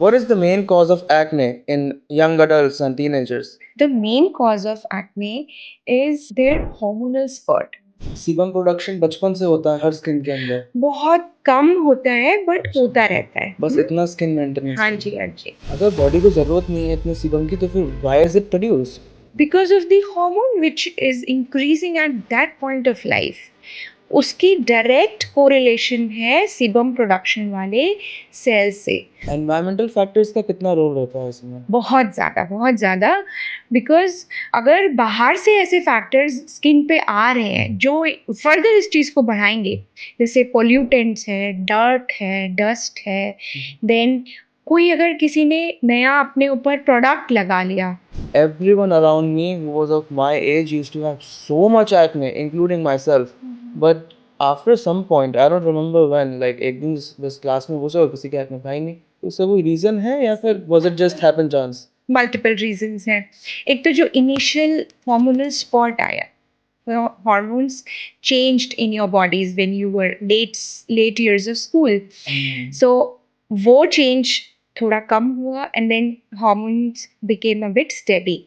What is the main cause of acne in young adults and teenagers? The main cause of acne is their hormonal spurt. Sebum production बचपन से होता है हर skin के अंदर, बहुत कम होता है बट होता रहता है। बस इतना स्किन मेंटेनेंस। हाँ जी, हाँ जी। अगर बॉडी को जरूरत नहीं है इतने सीबम की तो फिर why is it produce? Because of the hormone which is increasing at that point of life, उसकी डायरेक्ट कोरिलेशन है सीबम प्रोडक्शन वाले सेल से। एनवायरमेंटल फैक्टर्स का कितना रोल रहता है इसमें? बहुत ज़्यादा। बिकॉज अगर बाहर से ऐसे फैक्टर्स स्किन पे आ रहे हैं जो फर्दर इस चीज़ को बढ़ाएंगे, जैसे पोल्यूटेंट्स है, डर्ट है, डस्ट है, देन कोई अगर किसी ने नया अपने ऊपर प्रोडक्ट लगा लिया। Everyone around me who was of my age used to have so much acne, including myself. But after some point, I don't remember when, like एक दिन बस क्लास में घुसे और किसी के acne था ही नहीं। तो उसका कोई रीजन है या फिर was it just happen chance? Multiple reasons हैं। एक तो जो इनिशियल hormonal spot आया, hormones changed in your bodies when you were late years of school. So वो change थोड़ा कम हुआ and then hormones became a bit steady.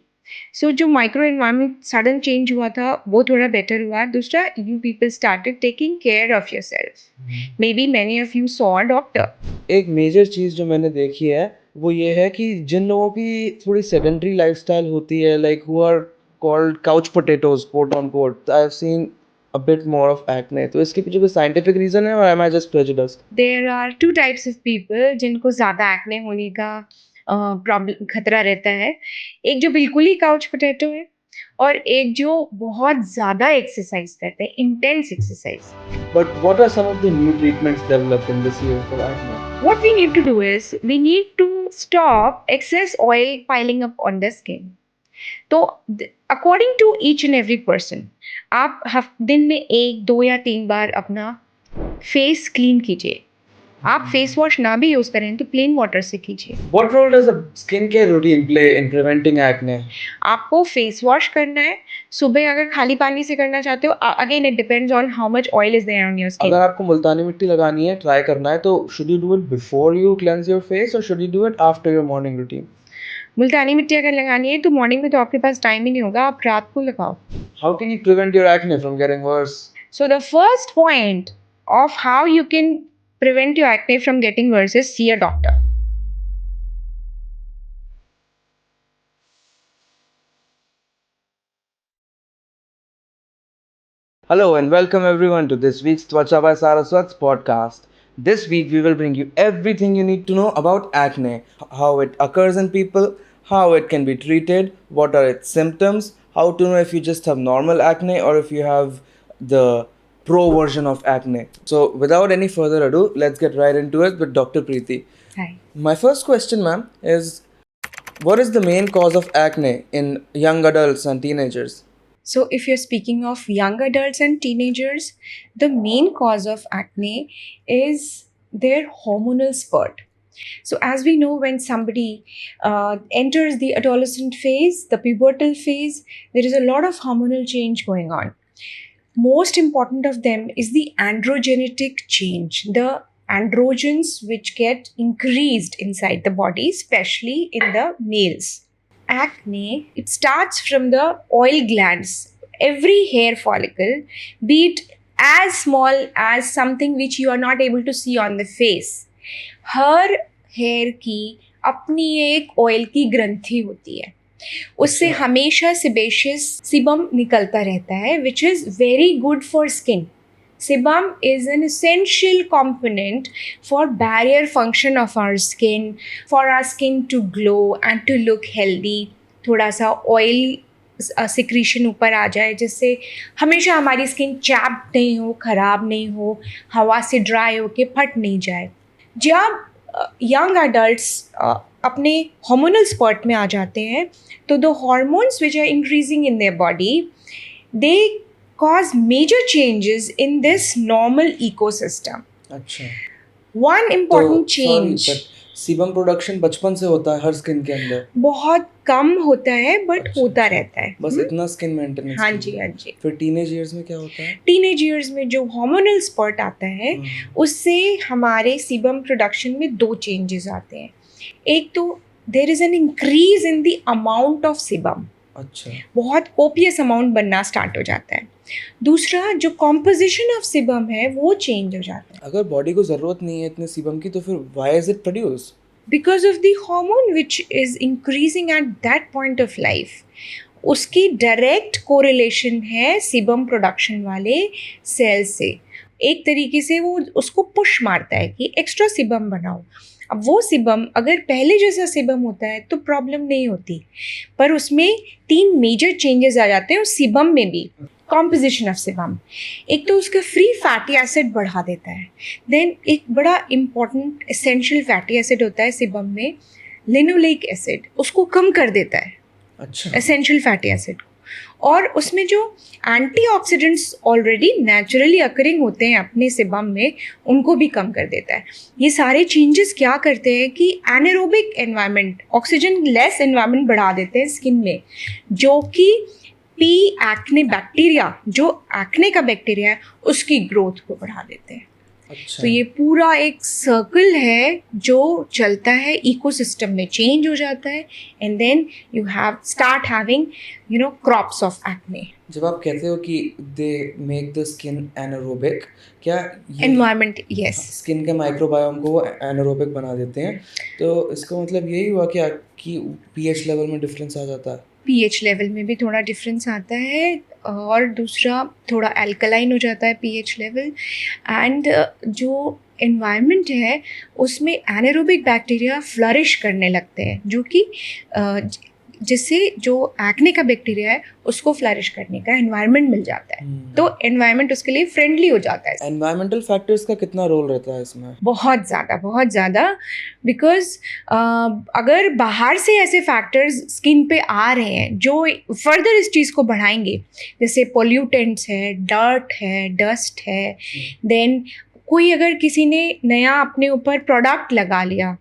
So जो micro environment sudden change हुआ था वो थोड़ा better हुआ। दूसरा, you people started taking care of yourself. Maybe many of you saw a doctor. एक मेजर चीज़ जो मैंने देखी है वो ये है कि जिन लोगों की थोड़ी सेडेंटरी लाइफस्टाइल होती है, like who are called couch potatoes, quote on quote, I have seen a bit more of acne. तो इसके पीछे कोई साइंटिफिक रीजन है और am I just prejudiced? There are two types of people जिनको ज़्यादा एक्ने होने का प्रॉब्लम खतरा रहता है। एक जो बिल्कुल ही काउच पोटैटो है और एक जो बहुत ज़्यादा एक्सरसाइज करते हैं, intense exercise. But what are some of the new treatments developed in this year for acne? What we need to do is we need to stop excess oil piling up on the skin. तो according to each and every person, आप दिन में 1, 2 या 3 बार अपना face clean कीजिए। आप face wash ना भी यूज करें तो प्लेन वाटर से कीजिए। What role does a skincare routine play in preventing acne? आपको फेस वॉश करना है। सुबह अगर खाली पानी से करना चाहते हो, again it depends on how much oil is there on your skin. अगर आपको मुल्तानी मिट्टी लगानी है, ट्राई करना है, तो should you do it before you cleanse your face or should you do it after your morning routine? मुल्तानी मिट्टी अगर लगानी है तो मॉर्निंग में तो आपके पास टाइम ही नहीं होगा, आप रात को लगाओ। How can you prevent your acne from getting worse? So the first point of how you can prevent your acne from getting worse is see a doctor. Hello and welcome everyone to this week's Twacha by Saraswat's podcast. This week we will bring you everything you need to know about acne, how it occurs in people, how it can be treated, what are its symptoms, how to know if you just have normal acne or if you have the pro version of acne. So without any further ado, let's get right into it with Dr. Preeti. Hi. My first question, ma'am, is what is the main cause of acne in young adults and teenagers? So, if you're speaking of young adults and teenagers, the main cause of acne is their hormonal spurt. So, as we know, when somebody enters the adolescent phase, the pubertal phase, there is a lot of hormonal change going on. Most important of them is the androgenetic change, the androgens which get increased inside the body, especially in the males. Acne, it starts from the oil glands. Every hair follicle, be it as small as something which you are not able to see on the face, हर hair की अपनी एक oil की ग्रंथि होती है, उससे हमेशा सिबेशियस सिबम निकलता रहता है, which is very good for skin. Sebum is an essential component for barrier function of our skin, for our skin to glow and to look healthy. थोड़ा सा ऑयल सिक्रीशन ऊपर आ जाए जिससे हमेशा हमारी स्किन चैप्ड नहीं हो, ख़राब नहीं हो, हवा से ड्राई हो के फट नहीं जाए. जब यंग एडल्ट्स अपने हार्मोनल स्पॉट में आ जाते हैं तो the hormones which are increasing in their body, they cause major changes in this normal ecosystem. अच्छा, One important change. Sebum production बचपन से होता है हर स्किन के अंदर, बहुत कम होता है बट होता रहता है, बस इतना स्किन मेंटेनेंस। हाँ जी, हाँ जी. फिर टीनेज ईयर्स में क्या होता है? टीनेज ईयर्स में जो हार्मोनल स्पॉट आता है उससे हमारे सीबम प्रोडक्शन में 2 चेंजेस आते हैं. एक तो there is an increase in the amount of sebum, अच्छा, बहुत कोपियस अमाउंट बनना स्टार्ट हो जाता है। दूसरा जो कॉम्पोजिशन ऑफ सिबम है वो चेंज हो जाता है अगर बॉडी को ज़रूरत नहीं है इतने सीबम की तो फिर why is it produce? Because of the hormone which is increasing at that point of life. उसकी डायरेक्ट कोरिलेशन है सिबम प्रोडक्शन वाले सेल से। एक तरीके से वो उसको पुश मारता है कि एक्स्ट्रा सिबम बनाओ। अब वो सिबम अगर पहले जैसा सिबम होता है तो प्रॉब्लम नहीं होती, पर उसमें 3 मेजर चेंजेस आ जाते हैं उस सिबम में भी। कॉम्पोजिशन ऑफ सिबम, एक तो उसका फ्री फैटी एसिड बढ़ा देता है। देन एक बड़ा इंपॉर्टेंट एसेंशियल फैटी एसिड होता है सिबम में, लिनोलेइक एसिड, उसको कम कर देता है, अच्छा, एसेंशियल फैटी एसिड। और उसमें जो एंटीऑक्सीडेंट्स ऑलरेडी नेचुरली अकरिंग होते हैं अपने सिबम में, उनको भी कम कर देता है। ये सारे चेंजेस क्या करते हैं कि anaerobic environment, oxygen less environment बढ़ा देते हैं स्किन में, जो कि पी एक्ने बैक्टीरिया, जो एक्ने का बैक्टीरिया है, उसकी ग्रोथ को बढ़ा देते हैं। अच्छा। तो ये पूरा एक सर्कल है जो चलता है, इकोसिस्टम में चेंज हो जाता है, and then you have start having crops of acne. जब आप कहते हो कि they make the skin anaerobic, क्या एनवायरमेंट, यस, स्किन के माइक्रोबायोम को वो एनारोबिक बना देते हैं, तो इसका मतलब यही हुआ कि पीएच लेवल में डिफरेंस आ जाता है? पीएच लेवल में भी थोड़ा डिफरेंस आता है, और दूसरा थोड़ा अल्कलाइन हो जाता है पीएच लेवल। एंड जो एनवायरनमेंट है उसमें एनारोबिक बैक्टीरिया फ्लरिश करने लगते हैं, जो कि जिससे जो एक्ने का बैक्टीरिया है उसको फ्लरिश करने का एनवायरनमेंट मिल जाता है। तो एनवायरनमेंट उसके लिए फ्रेंडली हो जाता है। एनवायरमेंटल फैक्टर्स का कितना रोल रहता है इसमें? बहुत ज़्यादा, बिकॉज अगर बाहर से ऐसे फैक्टर्स स्किन पे आ रहे हैं जो फर्दर इस चीज़ को बढ़ाएंगे, जैसे पोल्यूटेंट्स है, डर्ट है, डस्ट है, देन कोई अगर किसी ने नया अपने ऊपर प्रोडक्ट लगा लिया,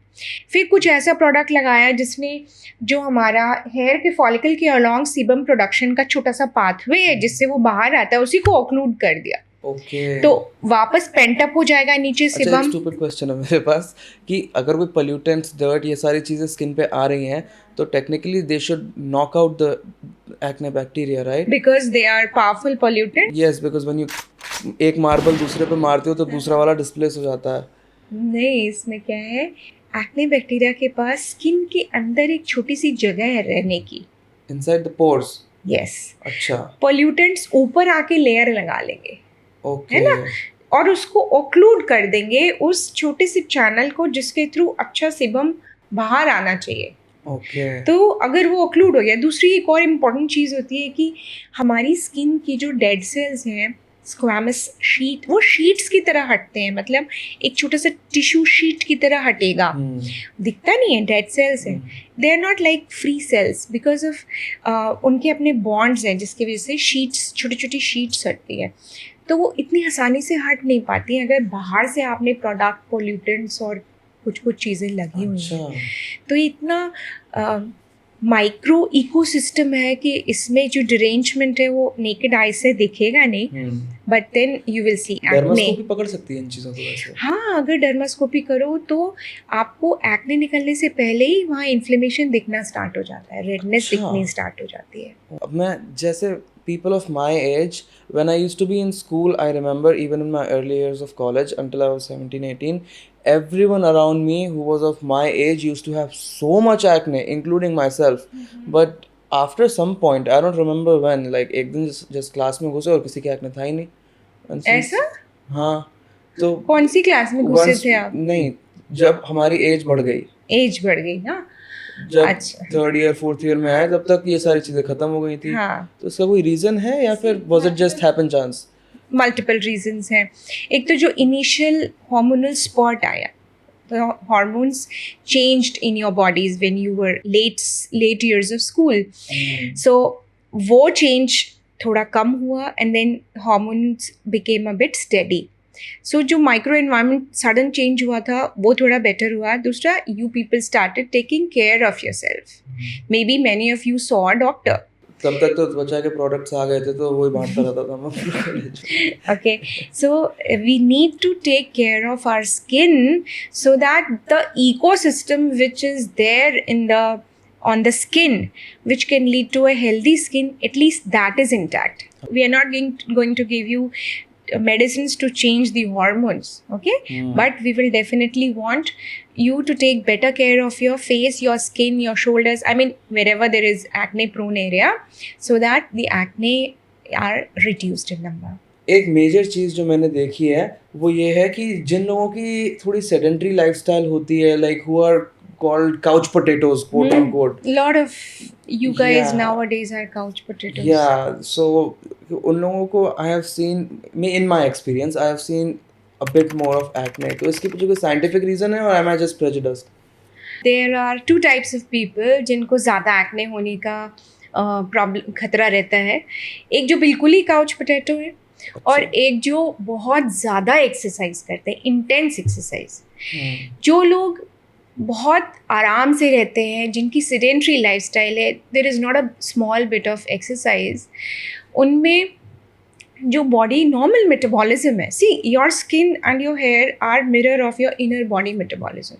फिर कुछ ऐसा प्रोडक्ट लगाया जिसने जो हमारा हेयर के फॉलिकल के अलॉन्ग सीबम प्रोडक्शन का छोटा सा पाथवे है जिससे वो बाहर आता है, उसी को ऑक्लूड कर दिया, ओके। तो वापस पेंटअप हो जाएगा नीचे अच्छा, एक सिबम। स्टूपिड क्वेश्चन है मेरे पास कि अगर कोई पोल्यूटेंट्स, डर्ट, ये सारी चीज़ें स्किन पे आ रही हैं तो technically they should knock out the acne bacteria, right? Because they are powerful pollutant. Yes, because when you एक मार्बल दूसरे पे मारते हो तो दूसरा वाला डिस्प्लेस हो जाता है। नहीं, इसमें क्या है, एक्ने बैक्टीरिया के पास स्किन के अंदर एक छोटी सी जगह है रहने की, इनसाइड द पोर्स। यस। अच्छा, पोल्यूटेंट्स ऊपर आके लेयर लगा लेंगे, ओके, है ना, और उसको ऑक्लूड कर देंगे उस छोटे से चैनल को जिसके थ्रू अच्छा सिबम बाहर आना चाहिए। ओके। तो अगर वो ऑक्लूड हो गया, दूसरी एक और इम्पॉर्टेंट चीज़ होती है कि हमारी स्किन की जो डेड सेल्स हैं, स्क्वैमस शीट, वो शीट्स की तरह हटते हैं, मतलब एक छोटा सा टिश्यू शीट की तरह हटेगा, दिखता नहीं है, डेड सेल्स हैं, they are not like free cells because of उनके अपने बॉन्ड्स हैं जिसकी वजह से शीट्स, छोटी छोटी शीट्स हटती है, तो वो इतनी आसानी से हट नहीं पाती हैं अगर बाहर से आपने प्रोडक्ट, पोल्यूटेंट्स और कुछ कुछ चीज़ें लगी हुई हैं। तो इतना माइक्रो इकोसिस्टम है कि इसमें जो डिरेंजमेंट है वो नेकेड आई से दिखेगा नहीं, but then you will see acne. Dermoscopy पकड़ सकती है इन चीज़ों को वैसे? हाँ, अगर डर्मास्कोपी करो तो आपको एक्ने निकलने से पहले ही वहाँ इन्फ्लेमेशन दिखना स्टार्ट हो जाता है, रेडनेस दिखनी स्टार्ट हो जाती है। अब मैं जैसे people of my age, when I used to be in school, I remember even in my early years of college until I was 17, 18, everyone around me who was of my age used to have so much acne, including myself. But after some point, I don't remember when, like एक दिन just class में घुसे और किसी के acne था ही नहीं. And since- ऐसा? हाँ, तो कौन सी क्लास में घुसे once- थे आप? नहीं, जब हमारी एज बढ़ गई, एज बढ़ गई ना, जब अच्छा। 3rd ईयर 4th ईयर में आया तब तक ये सारी चीज़ें खत्म हो गई थी। हाँ, तो इसका कोई रीज़न है या फिर was it just happen chance? Multiple reasons हैं। एक तो जो इनिशियल हार्मोनल स्पॉट आया, the hormones changed in your bodies when you were late years of school. So वो change थोड़ा कम हुआ and then hormones became a bit steady. So जो micro environment sudden change हुआ था वो थोड़ा better हुआ। दूसरा, you people started taking care of yourself. Maybe many of you saw a doctor. तब तक तो त्वचा के प्रोडक्ट्स आ गए थे तो वही बांटता रहता था मैं पूरे कॉलेज में। Okay, so we need to take care of our skin so that the ecosystem which is there in the on the skin, which can lead to a healthy skin, at least that is intact. We are not going to give you medicines to change the hormones, okay? But we will definitely want you to take better care of your face, your skin, your shoulders, I mean wherever there is acne prone area, so that the acne are reduced in number. एक major चीज़ जो मैंने देखी है वो ये है कि जिन लोगों की थोड़ी सेडेंटरी लाइफस्टाइल होती है, like who are called couch potatoes, quote unquote. Lot of you guys Yeah. nowadays are couch potatoes. Yeah, so उन लोगों को I have seen, me in my experience, I have seen a bit more of acne. तो इसके पीछे कोई scientific reason है और am I just prejudiced? There are two types of people जिनको ज़्यादा एक्ने होने का प्रॉब्लम खतरा रहता है. एक जो बिल्कुल ही काउच पोटैटो है और एक जो बहुत ज़्यादा एक्सरसाइज करते हैं, इंटेंस एक्सरसाइज. जो लोग बहुत आराम से रहते हैं, जिनकी सेडेंटरी लाइफस्टाइल है, there is not a small bit of exercise, उनमें जो बॉडी नॉर्मल मेटाबॉलिज्म है, see your skin and your hair are mirror of your inner body metabolism.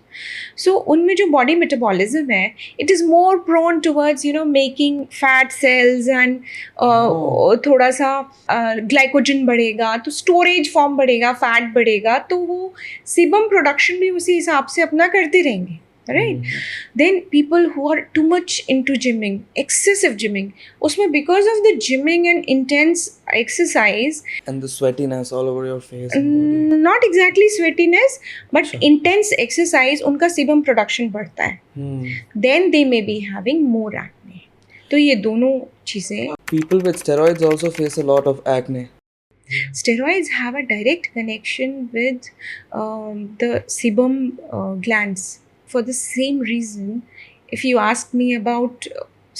So उनमें जो बॉडी मेटाबॉलिज्म है, it is more prone towards making fat cells and थोड़ा सा glycogen बढ़ेगा तो स्टोरेज फॉर्म बढ़ेगा, fat बढ़ेगा तो वो सीबम प्रोडक्शन भी उसी हिसाब से अपना करते रहेंगे, right? Then people who are too much into gymming, excessive gymming, उसमें because of the gymming and intense exercise, And the sweatiness all over your face and body. not exactly sweatiness, but intense exercise, उनका sebum production बढ़ता है. Then they may be having more acne. तो ये दोनों चीज़ें. People with steroids also face a lot of acne. Steroids have a direct connection with the sebum glands. For the same reason, if you ask me about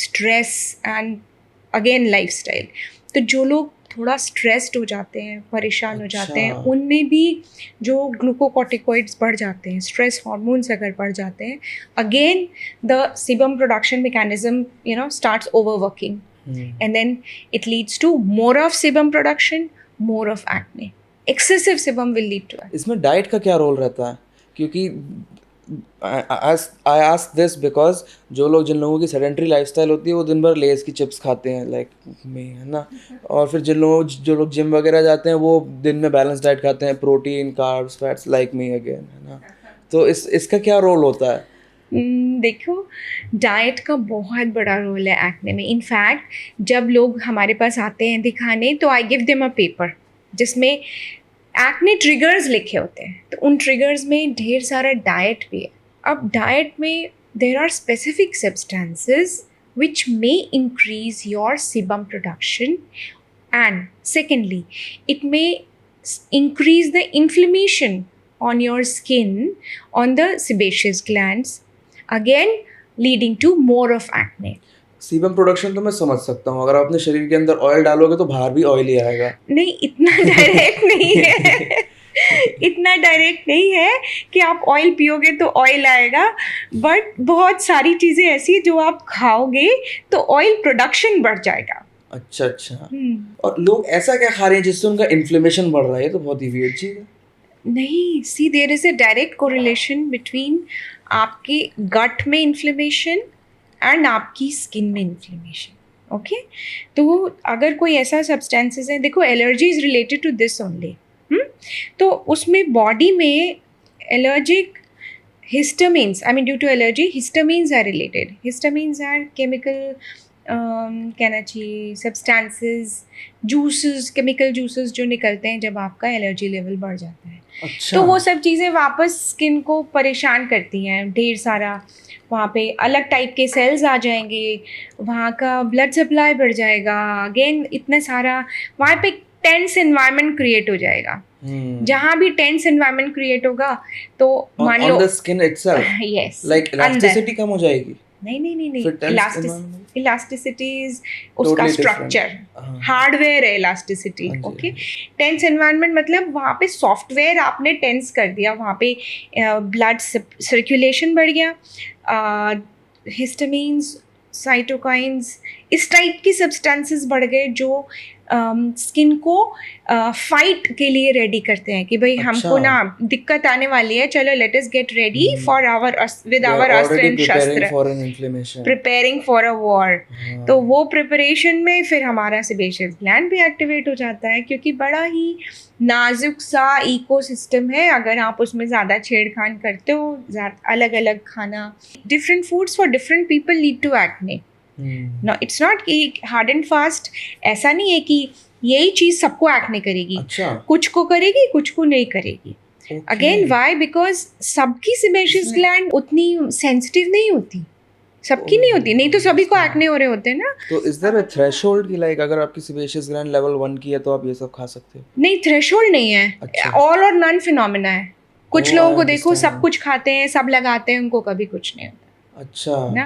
stress and again lifestyle, तो जो लोग थोड़ा stressed हो जाते हैं, परेशान हो जाते हैं, उनमें भी जो ग्लूकोकॉर्टिकॉइड्स बढ़ जाते हैं, स्ट्रेस हार्मोन्स अगर बढ़ जाते हैं, again the sebum production mechanism starts overworking, and then it leads to more of sebum production, more of acne. Excessive sebum will lead to it. इसमें डाइट का क्या रोल रहता है? क्योंकि I ask this because जिन लोगों की sedentary lifestyle होती है वो दिन भर लेज की चिप्स खाते हैं, लाइक मी, है ना? और फिर जो लोग जिम वगैरह जाते हैं वो दिन में बैलेंस डाइट खाते हैं, protein, carbs, fats, like me again, है ना? तो इसका क्या रोल होता है? देखो, डाइट का बहुत बड़ा रोल है एक्ने में. इनफैक्ट जब लोग हमारे पास आते हैं दिखाने, तो I give them a paper जिसमें एक्ने ट्रिगर्स लिखे होते हैं. तो उन ट्रिगर्स में ढेर सारा डाइट भी है. अब डाइट में there are specific substances which may increase your sebum production, and secondly it may increase the inflammation on your skin, on the sebaceous glands, again leading to more of acne. Sebum production तो मैं समझ सकता हूँ, अगर आप अपने शरीर के अंदर ऑयल डालोगे तो बाहर भी ऑयल ही आएगा. नहीं, इतना डायरेक्ट नहीं है. इतना डायरेक्ट नहीं है कि आप ऑयल पियोगे तो ऑयल आएगा, बट बहुत सारी चीज़ें ऐसी जो आप खाओगे तो ऑयल प्रोडक्शन बढ़ जाएगा. अच्छा. और लोग ऐसा क्या खा रहे हैं जिससे उनका इन्फ्लेमेशन बढ़ रहा है? ये तो बहुत ही वियर्ड चीज़ है. नहीं, see there is a direct correlation between आपके गट में इन्फ्लेमेशन एंड आपकी स्किन में इन्फ्लेमेशन. ओके, तो अगर कोई ऐसा सब्सटेंसेस है, देखो allergy is related to this only. तो उसमें बॉडी में allergic histamines, I mean due to allergy, histamines are related. Histamines are chemical कहना चाहिए सब्सटेंसेस, जूसेस, केमिकल जूसेस जो निकलते हैं जब आपका एलर्जी लेवल बढ़ जाता है. अच्छा. तो वो सब चीज़ें वापस स्किन को परेशान करती हैं. ढेर सारा वहाँ पे अलग टाइप के सेल्स आ जाएंगे, वहाँ का ब्लड सप्लाई बढ़ जाएगा, अगेन इतना सारा वहाँ पे टेंस एनवायरनमेंट क्रिएट हो जाएगा. जहाँ भी टेंस एनवायरनमेंट क्रिएट होगा तो मान लो on the skin itself, yes, like elasticity कम हो जाएगी. नहीं, इलास्टिसिटी इज उसका स्ट्रक्चर, हार्डवेयर है इलास्टिसिटी. ओके, टेंस एनवायरनमेंट मतलब वहाँ पे सॉफ्टवेयर आपने टेंस कर दिया, वहाँ पे ब्लड सर्कुलेशन बढ़ गया, हिस्टामीन्स साइटोकाइंस, इस टाइप की सब्सटेंसेस बढ़ गए जो स्किन को फाइट के लिए रेडी करते हैं कि भाई हमको अच्छा। ना दिक्कत आने वाली है, चलो let us get ready for our with they are our अस्त्र ऑलरेडी एंड प्रिपेयरिंग शस्त्र, for an inflammation. Preparing for a war. हाँ। तो वो प्रिपरेशन में फिर हमारा सेबेशियस ग्लैंड भी एक्टिवेट हो जाता है, क्योंकि बड़ा ही नाजुक सा इकोसिस्टम है। अगर आप उसमें ज़्यादा छेड़खान करते हो, अलग अलग खाना, different foods for different people lead to acne. No, it's not कि हार्ड एंड फास्ट ऐसा नहीं है कि यही चीज़ सबको एक्ने करेगी। अच्छा। कुछ को करेगी, कुछ को नहीं करेगी। Again why? बिकॉज सबकी सेबेशियस ग्लैंड उतनी सेंसिटिव नहीं होती, सबकी नहीं होती, नहीं तो सभी को एक्ने हो रहे होते हैं ना। तो इज देयर अ थ्रेशोल्ड कि लाइक अगर आपकी सेबेशियस ग्लैंड लेवल 1 की है तो आप ये सब खा सकते हो? नहीं, थ्रेशोल्ड नहीं है, अच्छा। ऑल और नन फिनोमिना है। कुछ Oh, लोगों I को देखो सब understand. कुछ खाते हैं, सब लगाते हैं, उनको कभी कुछ नहीं होता अच्छा। ना,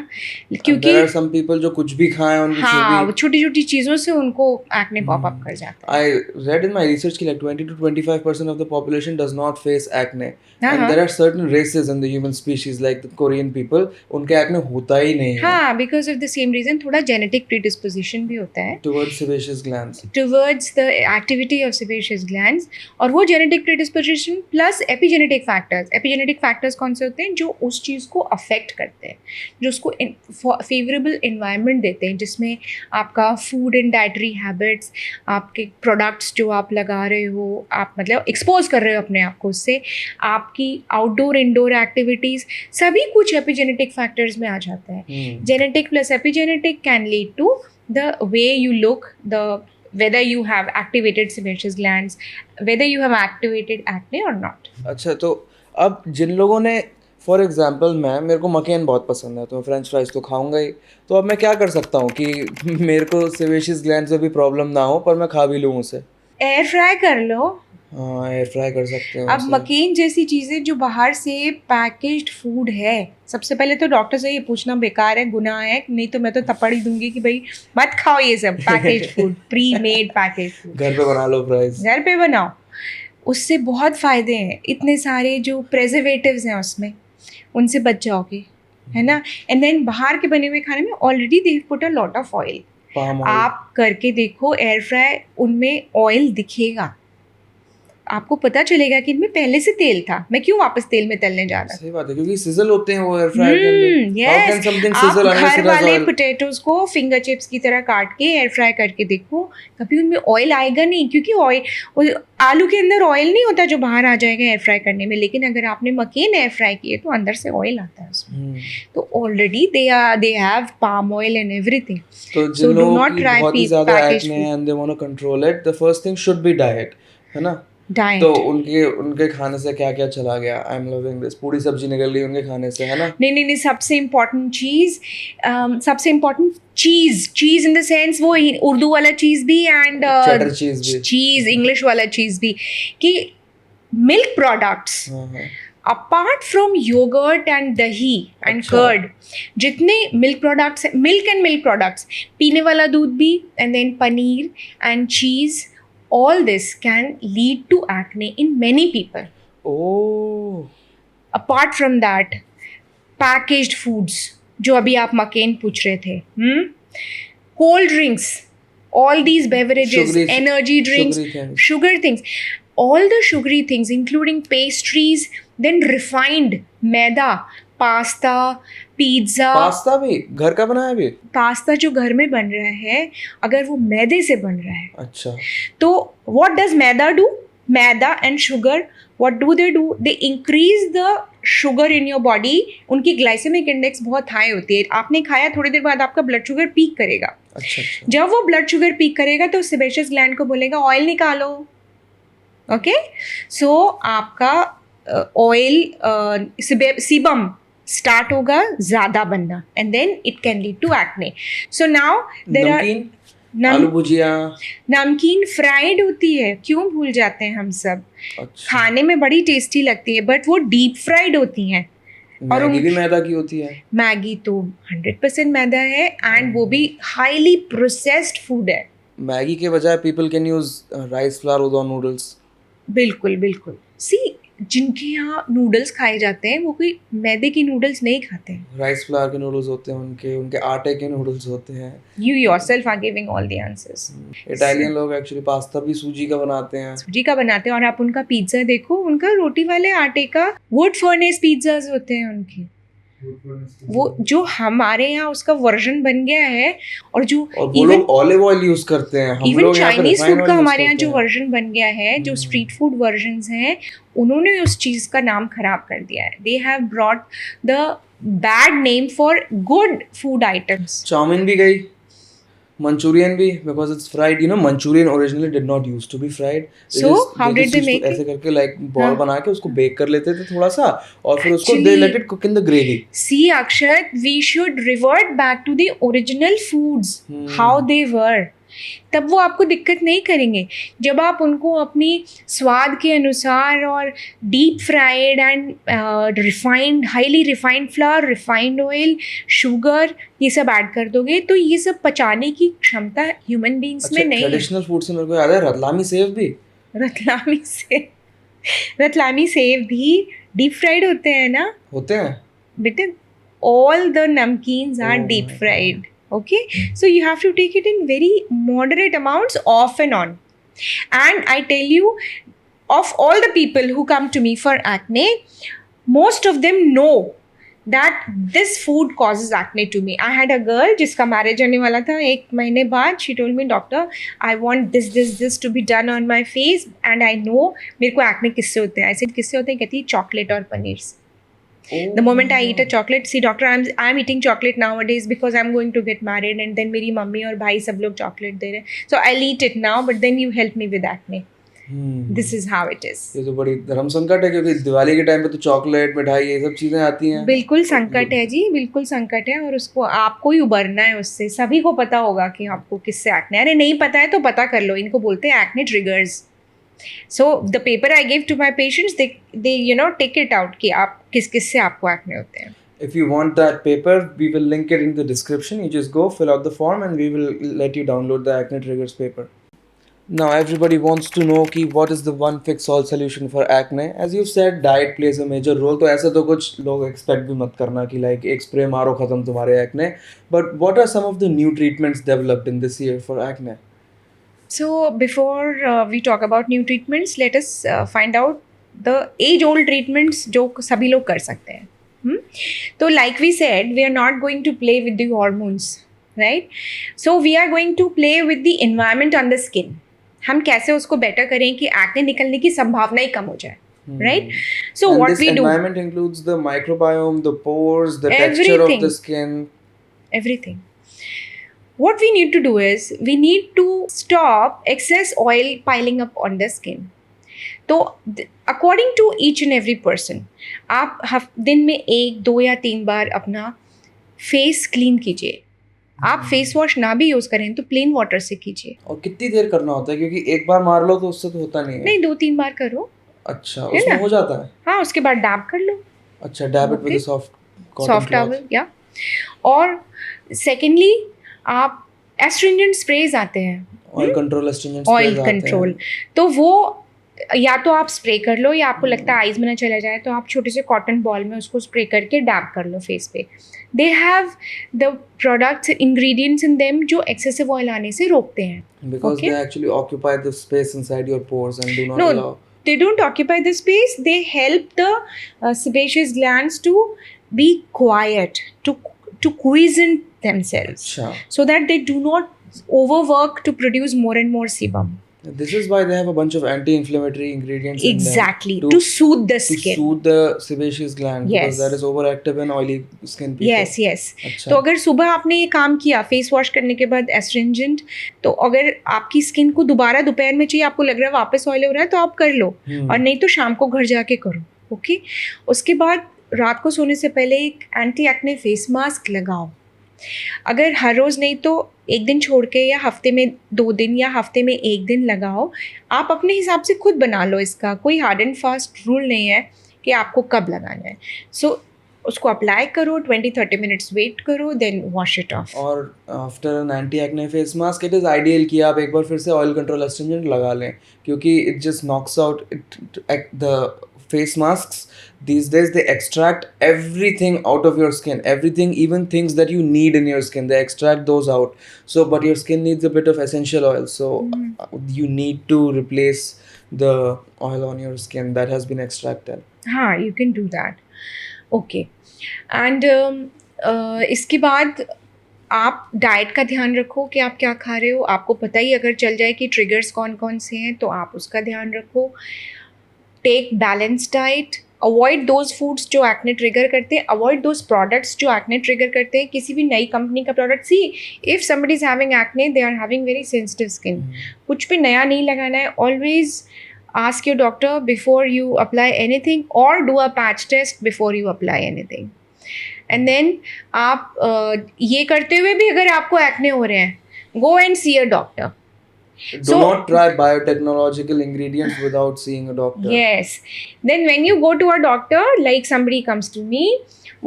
And क्योंकि there are some people जो कुछ भी खाएं उनकी हाँ, छोटी छोटी चीज़ों से उनको एक्ने पॉप अप कर जाता है। I read in my research कि like 20 to 25% of the population does not face acne. हाँ And हाँ there are certain races in the human species like the Korean people, उनके acne होता ही नहीं है हाँ, because of the same reason, थोड़ा genetic predisposition भी होता है towards sebaceous glands. Towards the activity of sebaceous glands. और वो genetic predisposition plus epigenetic factors, epigenetic factors कौन से होते हैं? जो उस चीज़ को अफेक्ट करते हैं, जो उसको फेवरेबल इन्वायरमेंट देते हैं, जिसमें आपका फूड एंड डाइटरी हैबिट्स, आपके प्रोडक्ट्स जो आप लगा रहे हो, आप मतलब एक्सपोज कर रहे हो अपने आप को उससे, आपकी आउटडोर इंडोर एक्टिविटीज़, सभी कुछ एपिजेनेटिक फैक्टर्स में आ जाता है। Genetic plus epigenetic can lead to the way you look, whether you have activated sebaceous glands, whether you have activated acne or not. अच्छा, तो अब जिन लोगों ने फॉर एग्जांपल मेरे को मकेन बहुत पसंद है तो मैं फ्रेंच फ्राइज तो खाऊंगा ही, तो अब मैं क्या कर सकता हूँ कि मेरे को सेबेशियस ग्लैंड से भी प्रॉब्लम ना हो पर मैं खा भी लूँ उसे? एयर फ्राई कर लो। हाँ, एयर फ्राई कर सकते हैं अब उसे। मकेन जैसी चीज़ें जो बाहर से पैकेज्ड फूड है, सबसे पहले तो डॉक्टर से ये पूछना बेकार है, गुनाह है, नहीं तो मैं तो थप्पड़ ही दूंगी कि भाई मत खाओ ये सब packaged food, pre made packaged food. घर पे बना लो फ्राइज। घर पे बनाओ, उससे बहुत फ़ायदे हैं। इतने सारे जो प्रेजर्वेटिव्स हैं उसमें, उनसे बच जाओगे, है ना। एंड देन बाहर के बने हुए खाने में already they put a lot of oil. Palm oil. आप करके देखो एयर फ्राई, उनमें ऑयल दिखेगा, आपको पता चलेगा कि इनमें पहले से तेल था, मैं क्यों वापस तेल में तलने जा रहा। सही बात है, क्योंकि सिजल होते हैं वो एयर फ्रायर के अंदर। How can यस, something आप sizzle unless घर it has वाले oil? पोटैटोज को फिंगर चिप्स की तरह काट के एयर फ्राई करके देखो, कभी उनमें ऑयल आएगा नहीं, क्योंकि ऑयल, आलू के अंदर ऑयल नहीं होता जो बाहर आ जाएगा एयर फ्राई करने में। लेकिन अगर आपने मकेन एयर फ्राई किए तो अंदर से ऑयल आता है उसमें, तो already they have palm oil and everything. तो So जिन do लोगों not की try बहुत ही ज्यादा packaged एक्ने food. है and they want to control it, the first thing should be diet, है ना। डाइट, तो उनके खाने से क्या क्या चला गया? आई एम लविंग दिस, पूरी सब्जी निकल गई उनके खाने से, है ना। नहीं, सबसे इम्पोर्टेंट चीज़, सबसे important cheese in the sense, वो उर्दू वाला चीज़ भी एंड चेडर चीज भी। चीज़ इंग्लिश वाला चीज़ भी, कि milk products apart from yogurt and dahi and अच्छा। कर्ड, जितने मिल्क प्रोडक्ट्स, मिल्क प्रोडक्ट्स, पीने वाला दूध भी, and then paneer and cheese, all this can lead to acne in many people. ओह। Apart from that, packaged foods, जो अभी आप मकेन पूछ रहे थे, cold drinks, all these beverages, Sugary- energy drinks, sugary things. sugar things, all the sugary things, including pastries, then refined maida, pasta, pizza. Pasta भी घर का बनाया भी? पास्ता जो घर में बन रहा है, अगर वो मैदे से बन रहा है, अच्छा। तो what does maida do? Maida and sugar, what do? They increase the sugar in your body. उनकी ग्लाइसेमिक इंडेक्स बहुत हाई होती है। आपने खाया, थोड़ी देर बाद आपका ब्लड शुगर पीक करेगा। अच्छा। जब वो ब्लड शुगर पीक करेगा तो सेबेशियस ग्लैंड को बोलेगा ऑयल निकालो। ओके, सो आपका ऑयल सीबम स्टार्ट होगा ज़्यादा बनना, and then it can lead to acne. So now there are namkeen, aloo भुजिया। नमकीन फ्राइड होती है, क्यों भूल जाते हैं हम सब। अच्छा। खाने में बड़ी टेस्टी लगती है, बट वो डीप फ्राइड होती हैं। और मैगी भी मैदा की होती है? मैगी तो 100% मैदा है, एंड वो भी हाईली प्रोसेस्ड फूड है। मैगी के बजाय people can use rice flour with noodles. बिल्कुल बिल्कुल। सी, जिनके यहाँ नूडल्स खाए जाते हैं वो कोई मैदे की नूडल्स नहीं खाते हैं. राइस फ्लावर के नूडल्स होते हैं उनके, उनके आटे के नूडल्स होते हैं. You yourself are giving all the answers. Italian लोग एक्चुअली पास्ता भी सूजी का बनाते हैं. सूजी का बनाते हैं. और आप उनका पिज्ज़ा देखो, उनका रोटी वाले आटे का वुड फर्नेस पिज्ज़ाज होते हैं उनके. वो जो हमारे यहाँ उसका वर्जन बन गया है, और जो और वो लोग ऑलिव ऑयल यूज करते हैं. हम इवन लोग यहाँ पे चाइनीज रिफाइंड फूड का ऑयल यूज हमारे यहाँ करते जो हैं. वर्जन बन गया है, जो स्ट्रीट फूड वर्जन्स हैं, उन्होंने उस चीज़ का नाम खराब कर दिया है. They have brought the bad name for good food items. Chow mein भी गई, मंचूरियन भी, because it's fried. You know, Manchurian originally did not used to be fried. So, how did they used to make ऐसे it? करके like ball हाँ. बना के उसको bake कर लेते थे थोड़ा सा, और फिर उसको they Actually- let it cook in the gravy. See, Akshat, we should revert back to the original foods, how they were. तब वो आपको दिक्कत नहीं करेंगे. जब आप उनको अपनी स्वाद के अनुसार और deep fried and refined, highly refined flour, refined oil, sugar, ये सब ऐड कर दोगे, तो ये सब पचाने की क्षमता ह्यूमन बींग्स में नहीं है. ट्रेडिशनल फूड से मेरे को याद है रतलामी सेव भी. रतलामी सेव भी डीप फ्राइड होते हैं ना होते हैं बेटे. All the namkeens are Oh deep my fried. Okay, so you have to take it in very moderate amounts, off and on. And I tell you, of all the people who come to me for acne, most of them know that this food causes acne to me. I had a girl जिसका marriage होने वाला था 1 महीने बाद. She told me, doctor, I want this to be done on my face, and I know मेरे को acne किससे होते हैं. I said किससे होते हैं? कहती है chocolate और पनीर से. The moment I eat a chocolate, see doctor, I'm eating chocolate nowadays because I'm going to get married, and then मेरी मम्मी और भाई सब लोग chocolate दे रहे हैं. So I'll eat it now, but then you help me with acne. This is how it is. ये तो बड़ी धर्म संकट है, क्योंकि दिवाली के टाइम पे तो चॉकलेट, मिठाई, ये सब चीजें आती हैं. बिल्कुल संकट है जी, बिल्कुल संकट है. और उसको आपको ही उबरना है उससे. सभी को पता होगा कि आपको किससे एक्ने. अरे नहीं पता है तो पता कर लो. इनको बोलते हैं acne triggers. So the paper I give to my patients, they take it out कि आप किस से आपको एक्ने होते हैं. If you want that paper, we will link it in the description. You just go fill out the form and we will let you download the acne triggers paper. Now everybody wants to know कि what is the one fix all solution for acne. As you said, diet plays a major role. तो ऐसे तो कुछ लोग expect भी मत करना कि like एक spray मारो खत्म तुम्हारे acne. But what are some of the new treatments developed in this year for acne? So before we talk about new treatments, let us find out the age-old treatments जो सभी लोग कर सकते हैं. तो like we said, we are not going to play with the hormones, right? So we are going to play with the environment on the skin. हम कैसे उसको better करें कि acne निकलने की संभावना ही कम हो जाए, right? So And what this we do, environment includes the microbiome, the pores, the texture of Everything. the skin. everything. What we need to do is we need to stop excess oil piling up on the skin. तो according to each and every person, आप दिन में 1, 2 या 3 बार अपना face clean कीजिए. आप face wash ना भी यूज़ करें तो प्लेन वाटर से कीजिए. और कितनी देर करना होता है, क्योंकि एक बार मार लो तो उससे तो होता नहीं है. नहीं, 2-3 बार करो. अच्छा, उसमें हो जाता है. हाँ, उसके बाद डैब कर लो. अच्छा, dab it with Okay. Soft soft towel या. और सेकेंडली आप एस्ट्रिंजेंट स्प्रेज आते हैं, oil control astringent oil control. तो वो या तो आप स्प्रे कर लो, या आपको लगता है आइज में ना चला जाए तो आप छोटे से कॉटन बॉल में उसको स्प्रे करके डैब कर लो फेस पे. They have the products ingredients in them जो एक्सेसिव ऑयल आने से रोकते हैं. Because Okay. They actually occupy the space inside your pores and do not No, allow. they don't occupy the space. They help the sebaceous glands to be quiet, to quiescent themselves, अच्छा, so that they do not overwork to produce more and more sebum. this is why they have a bunch of anti-inflammatory ingredients in them Exactly, to to soothe the to skin. soothe the sebaceous gland, Yes. because that is overactive in oily skin people. Yes, yes. अच्छा. तो अगर सुबह आपने ये काम किया face wash करने के बाद एस्ट्रिंजेंट, तो अगर आपकी स्किन को दोबारा दोपहर में चाहिए, आपको लग रहा है वापस ऑयल हो रहा है, तो आप कर लो. और नहीं तो शाम को घर जाके करो. ओके. उसके बाद रात को सोने से पहले एक एंटी एक्ने फेस मास्क लगाओ. अगर हर रोज़ नहीं तो एक दिन छोड़ के, या हफ्ते में 2 दिन, या हफ्ते में 1 दिन लगाओ. आप अपने हिसाब से खुद बना लो. इसका कोई हार्ड एंड फास्ट रूल नहीं है कि आपको कब लगाना है. सो उसको अप्लाई करो, 20-30 मिनट्स वेट करो, देन वॉश इट ऑफ. और after an anti acne face mask it is ideal कि आप एक बार फिर से ऑयल कंट्रोल एस्ट्रिंजेंट लगा लें, क्योंकि it just knocks out the face masks, these days they extract everything out of your skin, everything, even things that you need in your skin, they extract those out. So but your skin needs a bit of essential oil, so you need to replace the oil on your skin that has been extracted. हाँ, you can do that. Okay. And इसके बाद आप diet का ध्यान रखो कि आप क्या खा रहे हो. आपको पता ही अगर चल जाए कि ट्रिगर्स कौन कौन से हैं, तो आप उसका ध्यान रखो. Take balance diet. Avoid those foods जो एक्ने ट्रिगर करते हैं. अवॉइड दोज प्रोडक्ट्स जो एक्ने ट्रिगर करते हैं. किसी भी नई कंपनी का product, see if somebody is having acne, they are having very sensitive skin. कुछ भी नया नहीं लगाना है. Always ask your doctor before you apply anything, or do a patch test before you apply anything. And then आप ये करते हुए भी अगर आपको एक्ने हो रहे हैं, go and see a doctor. Do not try biotechnological ingredients without seeing a doctor. Yes. Then when you go to a doctor, like somebody comes to me,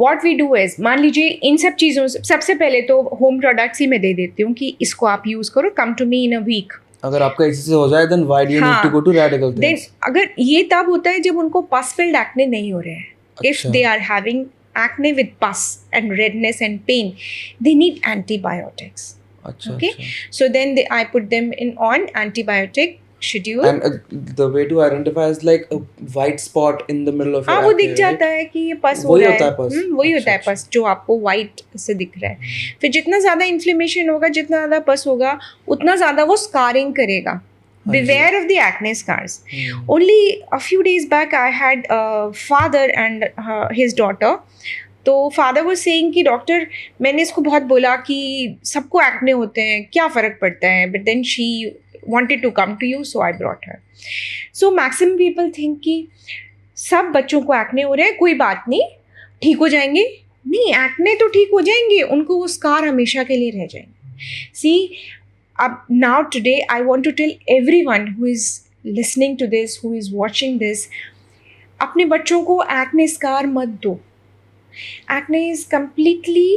what we do is, मान लीजिए इन सब चीज़ों से सबसे पहले तो home products ही मैं दे देती हूँ कि इसको आप यूज़ करो. come to me in a week. अगर आपका इसी से हो जाए, then why do you need to go to radical things? Then अगर ये तब होता है जब उनको pus filled acne नहीं हो रहे हैं. If they are having acne with pus and redness and pain, they need antibiotics. अच्छा. Okay. So then I put them on antibiotic schedule. And the way to identify is like a white spot in the middle of your हाँ, वो acne, दिख right? जाता है कि ये पस हो वही रहा होता है. है पस. वही अच्छा, होता है अच्छा. पस जो आपको वाइट से दिख रहा है. फिर जितना ज़्यादा इन्फ्लेमेशन होगा, जितना ज़्यादा पस होगा, उतना ज़्यादा वो स्कारिंग करेगा. Beware of the acne scars. Only a few days back I had a father and his daughter. तो फादर वो सेइंग कि डॉक्टर, मैंने इसको बहुत बोला कि सबको एक्ने होते हैं, क्या फ़र्क पड़ता है. But then she wanted to come to you, so I brought her. So maximum people think कि सब बच्चों को एक्ने हो रहे हैं, कोई बात नहीं, ठीक हो जाएंगे. नहीं, एक्ने तो ठीक हो जाएंगे, उनको वो स्कार हमेशा के लिए रह जाएंगे. See, now today I want to tell everyone who is listening to this, who is watching this, अपने बच्चों को एक्ने स्कार मत दो. Acne is completely,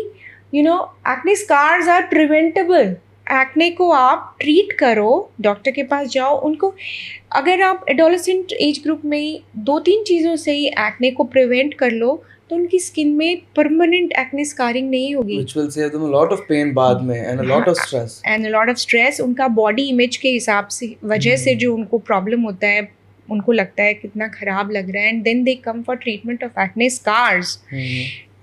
acne scars are preventable. Acne को आप ट्रीट करो, डॉक्टर के पास जाओ. उनको अगर आप एडोलेसेंट एज ग्रुप में ही 2-3 चीज़ों से ही एक्ने को प्रिवेंट कर लो, तो उनकी स्किन में परमानेंट एक्ने स्कारिंग नहीं होगी. Which will save them a lot of pain बाद में and a lot of stress. And a lot of stress. उनका बॉडी इमेज के हिसाब से वजह से जो उनको प्रॉब्लम होता है, उनको लगता है कितना ख़राब लग रहा है, and then they come for treatment of acne scars.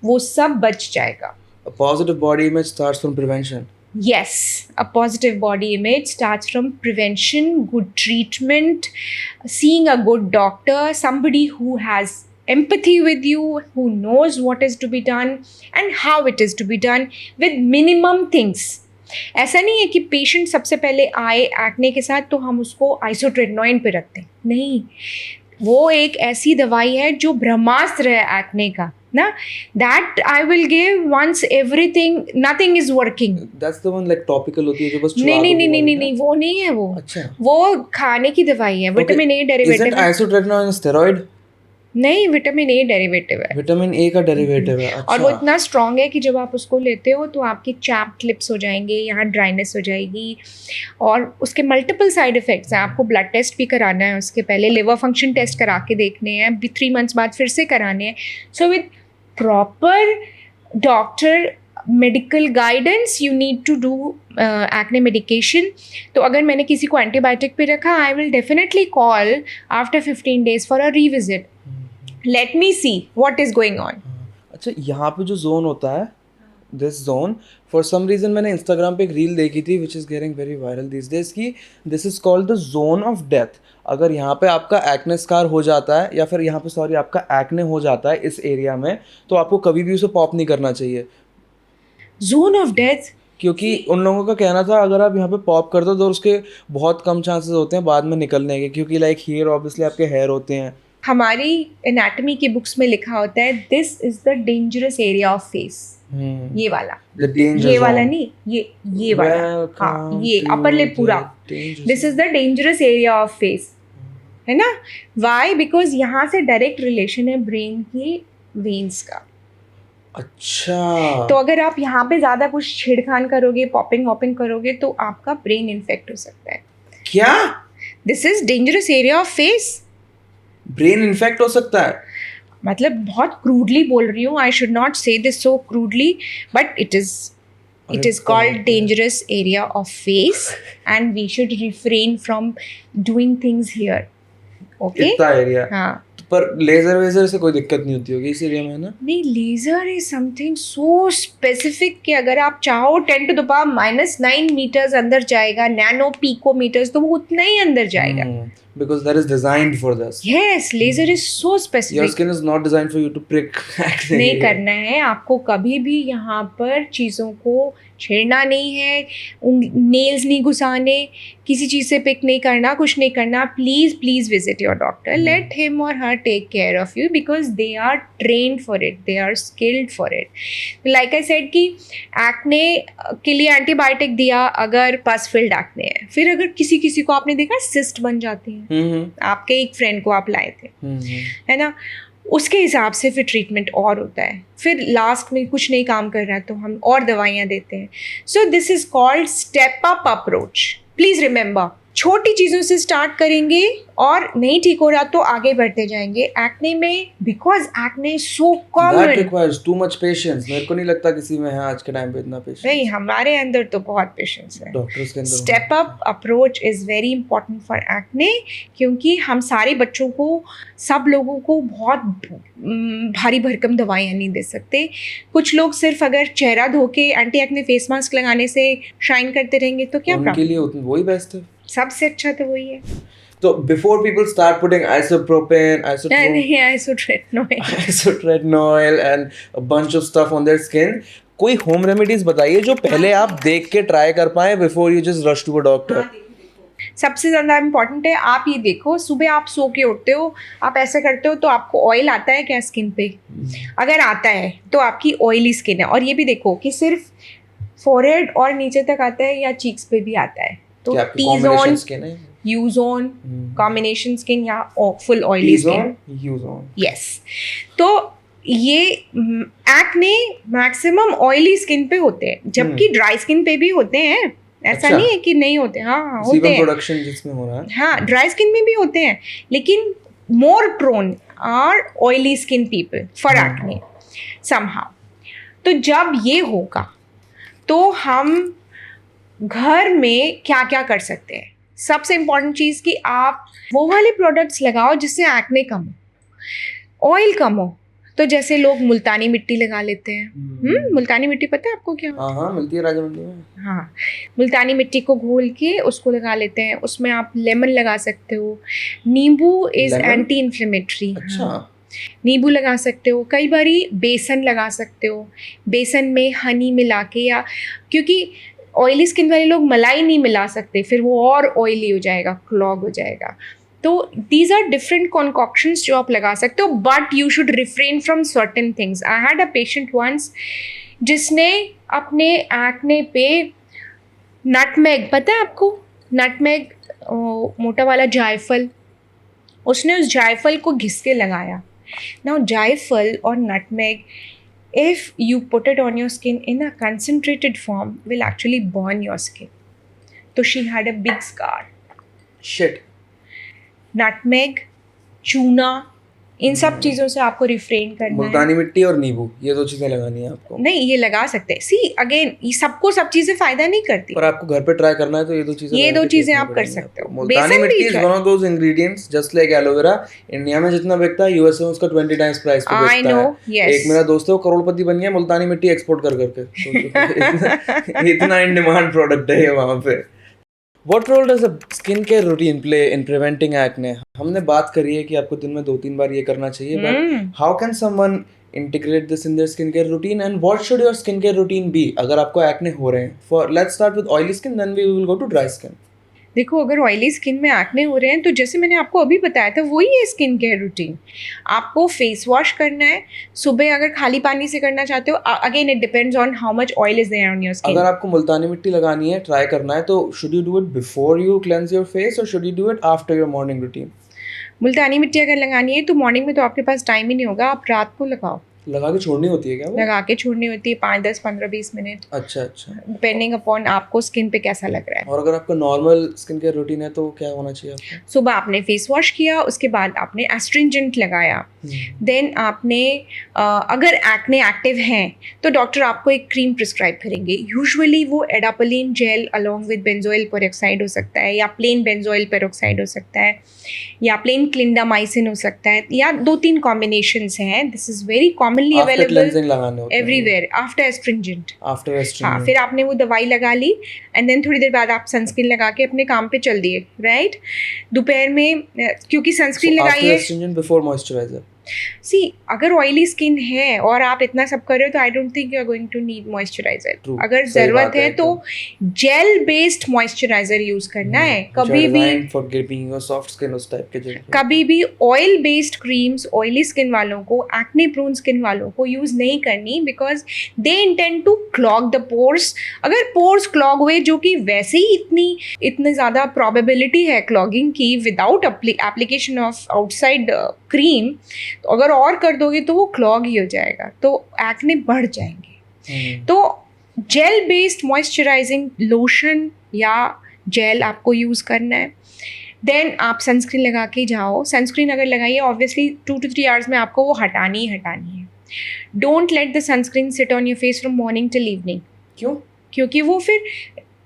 वो सब बच जाएगा. A positive body image starts from prevention. Yes, a positive body image starts from prevention, good treatment, seeing a good doctor, somebody who has empathy with you, who knows what is to be done and how it is to be done with minimum things. ऐसा नहीं है कि patient सबसे पहले आए acne के साथ तो हम उसको आइसोट्रेटिनोइन पे रखते हैं. नहीं, वो एक ऐसी दवाई है जो ब्रह्मास्त्र है एक्ने का ना. That I will give once everything, nothing is working. That's the one like topical होती है जो बस नहीं नहीं नहीं नहीं नहीं नहीं, वो नहीं है. वो अच्छा, वो खाने की दवाई है. विटामिन ए डेरिवेटिव Isn't है. isotretinoin steroid? नहीं, विटामिन ए डेरिवेटिव है. विटामिन ए का डेरिवेटिव है. और वो अच्छा. इतना स्ट्रॉन्ग है कि जब आप उसको लेते हो तो आपकी चैप्ड लिप्स हो जाएंगे, यहाँ ड्राइनेस हो जाएगी, और उसके मल्टीपल साइड इफ़ेक्ट्स हैं. आपको ब्लड टेस्ट भी कराना है उसके पहले, लिवर फंक्शन टेस्ट करा के देखने हैं, 3 मंथ्स बाद फिर से कराने हैं. So with proper doctor medical guidance you need to do acne medication. तो अगर मैंने किसी को एंटीबायोटिक पे रखा, I will definitely call after 15 days for a revisit. Let me see what is going on. अच्छा, यहाँ पे जो जोन होता है, this zone, for some reason मैंने इंस्टाग्राम पे एक रील देखी थी which is getting very viral this days की this is called the zone of death. अगर यहाँ पे आपका एक्ने स्कार हो जाता है, या फिर यहाँ पे सॉरी आपका एक्ने हो जाता है इस एरिया में, तो आपको कभी भी उसे पॉप नहीं करना चाहिए. Zone of death. क्योंकि उन लोगों का कहना था अगर आप यहाँ पे पॉप कर दो तो उसके बहुत कम चांसेस होते हैं बाद में निकलने के, क्योंकि लाइक हेयर ऑब्वियसली आपके हेयर होते हैं. हमारी एनाटॉमी की बुक्स में लिखा होता है this is the dangerous area of face. ये वाला, ये वाला नहीं, ये वाला. हाँ, ये अपर लिप पूरा. This is the dangerous area of face, है ना. वाई? बिकॉज यहाँ से डायरेक्ट रिलेशन है ब्रेन की वेन्स का. अच्छा, तो अगर आप यहाँ पे ज़्यादा कुछ छेड़खान करोगे, पॉपिंग वॉपिंग करोगे, तो आपका ब्रेन इन्फेक्ट हो सकता है. क्या? This is dangerous area of face. Brain infect हो सकता है। मतलब बहुत क्रूडली बोल रही हूँ, I should not say this so crudely, but it अरे इज कॉल्ड बाप रे। Dangerous area of face and we should refrain from doing things here. Okay. इतना एरिया। हाँ. पर लेजर वेजर से कोई दिक्कत नहीं होती होगी इस एरिया में ना? नहीं, laser is something so specific कि अगर आप चाहो 10⁻⁹ मीटर्स अंदर जाएगा, नैनो पिकोमीटर्स, तो वो उतना ही अंदर जाएगा. Because that is designed for this. Yes, laser is so Your specific. skin is not designed for you to prick acne. नहीं करना है आपको, कभी भी यहाँ पर चीज़ों को छेड़ना नहीं है, नेल्स नहीं घुसाने, किसी चीज़ से पिक नहीं करना, कुछ नहीं करना. Please please visit your doctor, let him or her take care of you because they are trained for it, they are skilled for it. Like I said कि एक्ने के लिए एंटीबायोटिक दिया अगर पस फिल्ड एक्ने है, फिर अगर किसी किसी को आपने देखा सिस्ट बन जाती है, आपके एक फ्रेंड को आप लाए थे, है ना, उसके हिसाब से फिर ट्रीटमेंट और होता है. फिर लास्ट में कुछ नहीं काम कर रहा है तो हम और दवाइयाँ देते हैं. So this is called step up approach. Please remember, छोटी चीज़ों से स्टार्ट करेंगे और नहीं ठीक हो रहा तो आगे बढ़ते जाएंगे. एक्ने में because acne so That common. requires too much patience. मेरे को नहीं लगता किसी में है आज के टाइम पे इतना पेशेंस. नहीं, हमारे अंदर तो बहुत पेशेंस है. डॉक्टर्स के अंदर step up approach is very important for acne, क्योंकि हम सारे बच्चों को, सब लोगों को बहुत भारी भरकम दवाइयाँ नहीं दे सकते. कुछ लोग सिर्फ अगर चेहरा धो के एंटी एक्ने फेस मास्क लगाने से शाइन करते रहेंगे तो क्या उनके प्रॉब्लम. लिए वही बेस्ट है. सबसे अच्छा तो वही है. तो before people start putting isopropane, नहीं, isotretinoin. isotretinoil and a bunch of stuff on their skin, कोई होम रेमेडीज बताइए जो पहले आप देख के ट्राई कर पाए before you just rush to a doctor. सबसे ज़्यादा इम्पॉर्टेंट है, आप ये देखो, सुबह आप सो के उठते हो, आप ऐसे करते हो तो आपको ऑयल आता है क्या स्किन पे? अगर आता है तो आपकी ऑयली स्किन है. और ये भी देखो कि सिर्फ फोरहेड और नीचे तक आता है या चीक्स पे भी आता है. तो T zone, you zone, combination skin या फुल ऑयली स्किन. यस. तो ये एक्ने मैक्सिमम ऑयली स्किन पे होते हैं, जबकि ड्राई स्किन पे भी होते हैं. ऐसा अच्छा. नहीं है कि नहीं होते. हाँ, होते हैं. प्रोडक्शन जिसमें हो रहा है. हाँ, ड्राई स्किन में भी होते हैं, लेकिन more prone are oily skin people for acne somehow. तो जब ये होगा तो हम घर में क्या क्या कर सकते हैं? सबसे इम्पॉर्टेंट चीज़ कि आप वो वाले प्रोडक्ट्स लगाओ जिससे एक्ने कम हो, ऑयल कम हो. तो जैसे लोग मुल्तानी मिट्टी लगा लेते हैं. मुल्तानी मिट्टी पता है आपको क्या? हाँ, मिलती है राजा मंडी में. हाँ, मुल्तानी मिट्टी को घोल के उसको लगा लेते हैं. उसमें आप लेमन लगा सकते हो. नींबू इज़ एंटी इन्फ्लेमेटरी. अच्छा. नींबू लगा सकते हो. कई बारी बेसन लगा सकते हो, बेसन में हनी मिला के, या क्योंकि ऑयली स्किन वाले लोग मलाई नहीं मिला सकते, फिर वो और ऑयली हो जाएगा, क्लॉग हो जाएगा. तो दीज आर डिफरेंट कॉन्कॉक्शंस जो आप लगा सकते हो, but you should refrain from certain things. I had a patient once जिसने अपने एक्ने पे नटमेग, पता है आपको नटमेग, मोटा वाला जायफल, उसने उस जायफल को घिस के लगाया. नाउ जायफल और nutmeg, if you put it on your skin in a concentrated form, will actually burn your skin. So she had a big scar. Shit. Nutmeg, चूना, इन सब चीज़ों से आपको रिफ्रेन करना है. मुल्तानी मिट्टी और नींबू, ये दो चीज़ें लगानी है आपको. नहीं, ये लगा सकते हैं. सी अगेन, ये सबको सब चीज़ें फ़ायदा नहीं करती. पर आपको घर पे ट्राई करना है तो ये दो चीज़ें आप कर सकते हो. मुल्तानी मिट्टी is one of those ingredients just like aloe vera. India में जितना बिकता है यूएस में उसका 20 टाइम्स प्राइस पे I बिकता know, है. yes. एक मेरा दोस्त है वो करोड़पति बन गया मुल्तानी मिट्टी एक्सपोर्ट कर करके. इतना इन डिमांड प्रोडक्ट है ये वहाँ पे. What role does a skincare routine play in preventing acne? हमने बात करी है कि आपको दिन में 2-3 बार ये करना चाहिए, but how can someone integrate this in their skincare routine, and what should your skincare routine be अगर आपको acne हो रहे हैं? For let's start with oily skin, then we will go to dry skin. देखो, अगर oily skin में acne हो रहे हैं तो जैसे मैंने आपको अभी बताया था वही है स्किन केयर रूटीन. आपको फेस वॉश करना है सुबह, अगर खाली पानी से करना चाहते हो. Again it depends on how much oil is there on your skin. अगर आपको मुल्तानी मिट्टी लगानी है, ट्राई करना है, तो should you do it before you cleanse your face or should you do it after your morning routine? मुल्तानी मिट्टी अगर लगानी है तो मॉर्निंग में तो आपके पास टाइम ही नहीं होगा, आप रात को लगाओ. लगा के छोड़नी होती है क्या वो? लगा के छोड़नी होती है 5, 10, 15, 20 मिनट, अच्छा अच्छा। डिपेंडिंग अपॉन आपको स्किन पे कैसा लग रहा है। और अगर आपका नॉर्मल स्किन केयर रूटीन है तो क्या होना चाहिए आपको? सुबह आपने फेस वॉश किया, उसके बाद आपने एस्ट्रिंजेंट लगाया, देन आपने अगर एक्ने एक्टिव हैं तो डॉक्टर आपको एक क्रीम प्रिस्क्राइब करेंगे। यूजुअली वो adapalene gel along with benzoyl peroxide हो सकता है, या प्लेन बेंजोइल पेरोक्साइड हो सकता है, या प्लेन क्लिंडामाइसिन हो सकता है, या 2-3 कॉम्बिनेशंस हैं। This is very commonly after available cleansing लगाने होते हैं एवरीवेयर आफ्टर एस्ट्रिंजेंट। आफ्टर हाँ, एस्ट्रिंजेंट। फिर आपने वो दवाई लगा ली एंड देन थोड़ी देर बाद आप सनस्क्रीन लगा के अपने काम पे चल दिए, राइट। दोपहर में क्योंकि सनस्क्रीन आफ्टर लगाइए, एस्ट्रिंजेंट बिफोर मॉइस्चराइजर। सी अगर ऑयली स्किन है और आप इतना सब कर रहे हो तो I don't think you are going to need moisturiser. True, अगर सही ज़रूरत बात है है तो जेल बेस्ड मॉइस्चराइजर यूज़ करना है। कभी भी for giving you soft skin उस टाइप के जो कभी भी oil based creams oily skin वालों को, एक्ने प्रोन स्किन वालों को यूज़ नहीं करनी, because they intend to clog the pores. अगर पोर्स क्लॉग हुए, जो कि वैसे ही इतनी ज़्यादा प्रोबेबिलिटी है क्लॉगिंग की without application of outside cream, तो अगर और कर दोगे तो वो क्लॉग ही हो जाएगा, तो एक्ने बढ़ जाएंगे। तो जेल बेस्ड मॉइस्चराइजिंग लोशन या जेल आपको यूज़ करना है। देन आप सनस्क्रीन लगा के जाओ। सनस्क्रीन अगर लगाइए, ऑब्वियसली 2 to 3 आवर्स में आपको वो हटानी ही हटानी है। Don't let the sunscreen sit on your face from morning till evening. क्यों? क्योंकि वो फिर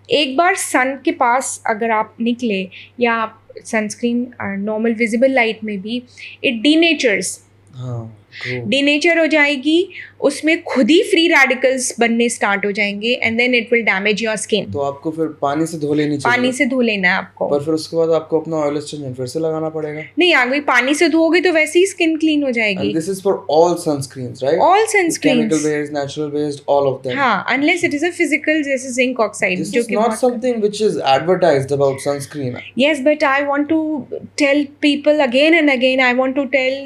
एक बार सन के पास अगर आप निकले, या आप सनस्क्रीन नॉर्मल विजिबल लाइट में भी, इट डीनेचर्स, हाँ, डीनेचर हो जाएगी, उसमें खुद ही फ्री रेडिकल्स बनने स्टार्ट हो जाएंगे and then it will damage your skin. तो आपको फिर पानी से धो लेनी चाहिए। पानी से धो लेना है आपको, पर फिर उसके बाद आपको अपना ऑयल एस्ट्रिंजेंट फिर से लगाना पड़ेगा। नहीं अगर पानी से धोओगे तो वैसे ही स्किन क्लीन हो जाएगी। And this is for all sunscreens, right? All sunscreens, chemical based, natural based, all of them. हाँ, unless it is a physical, जैसे जिंक ऑक्साइड, This जो is कि not बहुत something which is advertised about sunscreen. Yes, but I want to tell people again and again, I want to tell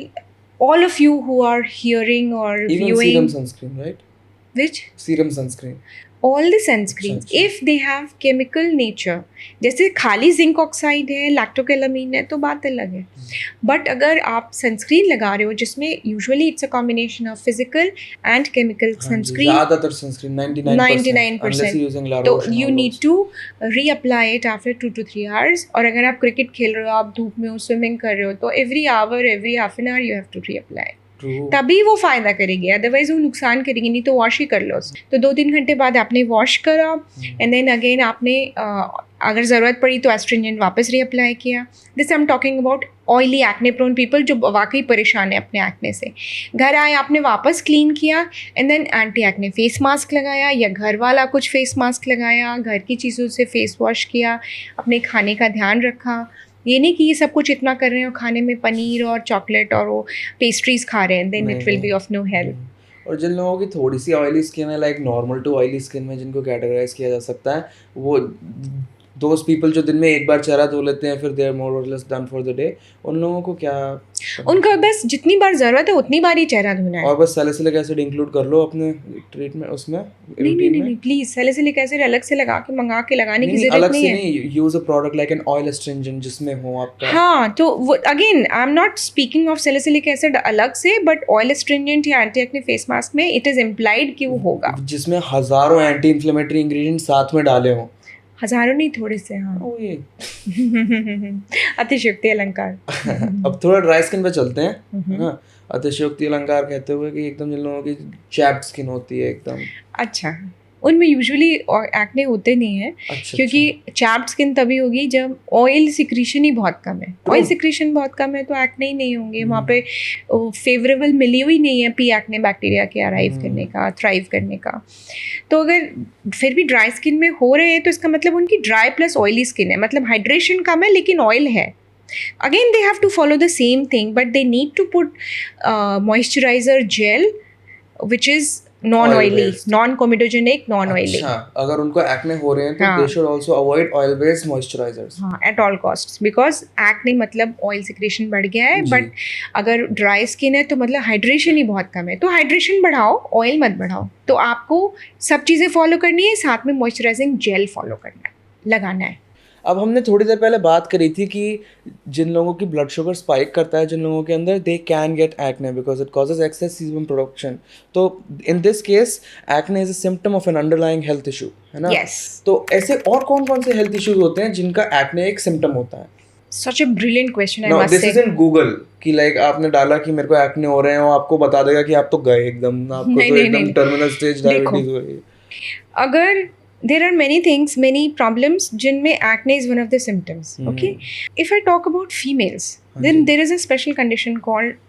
all of you who are hearing or Even viewing. serum sunscreen, right? Which? Serum sunscreen. All the sunscreens, अच्छा। if they have chemical nature, जैसे खाली zinc oxide है, लैक्टोकेलामीन है, तो बात अलग है। But अगर आप सनस्क्रीन लगा रहे हो जिसमें usually it's a combination of physical and chemical sunscreen, ज़्यादातर sunscreen 99%, unless you're using La तो Roche and you all need those. To reapply it after 2 to 3 hours. और अगर आप क्रिकेट खेल रहे हो, आप धूप में हो, स्विमिंग कर रहे हो, तो every hour, every half an hour you have to reapply, True. तभी वो फ़ायदा करेगी, अदरवाइज वो नुकसान करेगी। नहीं तो वॉश ही कर लो। तो 2-3 घंटे बाद आपने वॉश करा एंड देन अगेन आपने अगर ज़रूरत पड़ी तो एस्ट्रिंजेंट वापस रीअप्लाई किया। This I am talking about oily acne prone people जो वाकई परेशान है अपने एक्ने से। घर आए, आपने वापस क्लीन किया and then anti acne face mask लगाया, या घर वाला कुछ फेस मास्क लगाया, घर की चीज़ों से फेस वॉश किया, अपने खाने का ध्यान रखा। ये नहीं कि ये सब कुछ इतना कर रहे हो, खाने में पनीर और चॉकलेट और वो पेस्ट्रीज खा रहे हैं, then it will be of no help. और जिन लोगों की थोड़ी सी ऑयली स्किन है, like normal to oily skin में जिनको कैटेगराइज किया जा सकता है, वो दोज पीपल जो दिन में एक बार चेहरा धो लेते हैं, फिर दे आर मोर और less done for the day, उन लोगों को क्या? उनका बस जितनी बार ज़रूरत है उतनी बार ही चेहरा धोना है। और बस सैलिसिलिक एसिड इंक्लूड कर लो अपने ट्रीटमेंट उसमें, नहीं, प्लीज सैलिसिलिक एसिड अलग से लगा के मंगा के लगाने की जरूरत अलग नहीं से है। नहीं, use a product like an oil astringent जिसमें हो आपका। हाँ, तो वो again I am not speaking of salicylic acid अलग से, बट ऑयल एस्ट्रिंजेंट या एंटी एक्ने फेस मास्क में इट इज इम्प्लाइड कि वो होगा, जिसमें हजारों एंटी इन्फ्लेमेटरी इंग्रेडिएंट साथ में डाले हों। हजारों नहीं, थोड़े से। हाँ, ओ ये अतिशयोक्ति अलंकार। अब थोड़ा ड्राई स्किन पे चलते हैं, है ना? अतिशयोक्ति अलंकार कहते हुए कि एकदम जिन लोगों की चैप्ड स्किन होती है एकदम, अच्छा, उनमें यूजुअली एक्ने होते नहीं है। अच्छा, क्योंकि चैप्ड स्किन तभी होगी जब ऑयल सिक्रीशन ही बहुत कम है। ऑयल सिक्रीशन बहुत कम है तो एक्ने ही नहीं होंगे। वहाँ पे फेवरेबल मिलियो ही नहीं है पी एक्ने बैक्टीरिया के अराइव करने का, थ्राइव करने का। तो अगर फिर भी ड्राई स्किन में हो रहे हैं तो इसका मतलब उनकी ड्राई प्लस ऑयली स्किन है, मतलब हाइड्रेशन कम है लेकिन ऑयल है। Again, they have to follow the same thing, but they need to put moisturizer gel, which is non-oily, Oil-based. non-comedogenic, non-oily. अच्छा, अगर उनको एक्ने हो रहे हैं तो हाँ। they should also avoid oil based moisturizers. हाँ, at all costs, because acne मतलब ऑयल सिक्रेशन बढ़ गया है, जी। बट अगर ड्राई स्किन है तो मतलब हाइड्रेशन ही बहुत कम है। तो हाइड्रेशन बढ़ाओ, ऑयल मत बढ़ाओ। तो आपको सब चीज़ें फॉलो करनी है, साथ में मॉइस्चराइजिंग जेल फॉलो करना है, लगाना है। अब हमने थोड़ी देर पहले बात करी थी कि जिन लोगों की ब्लड शुगर स्पाइक करता है, जिन लोगों के अंदर, they can get acne because it causes excess sebum production. तो in this case acne is a symptom of an underlying health issue, है ना? Yes. तो ऐसे और कौन कौन से हेल्थ इश्यूज होते हैं जिनका एक्ने एक सिम्टम होता है? Such a brilliant question, I know, must this say. Is in Google कि लाइक आपने डाला कि मेरे को एक्ने हो रहे हैं, वो आपको बता देगा कि आप तो गए एकदम, आपको नहीं, तो नहीं, एकदम नहीं। टर्मिनल स्टेज देखो। डायबिटीज हो रही है. अगर there are many things, many problems जिनमें acne is one of the symptoms. Okay, if I talk about females, then ji. there is a special condition called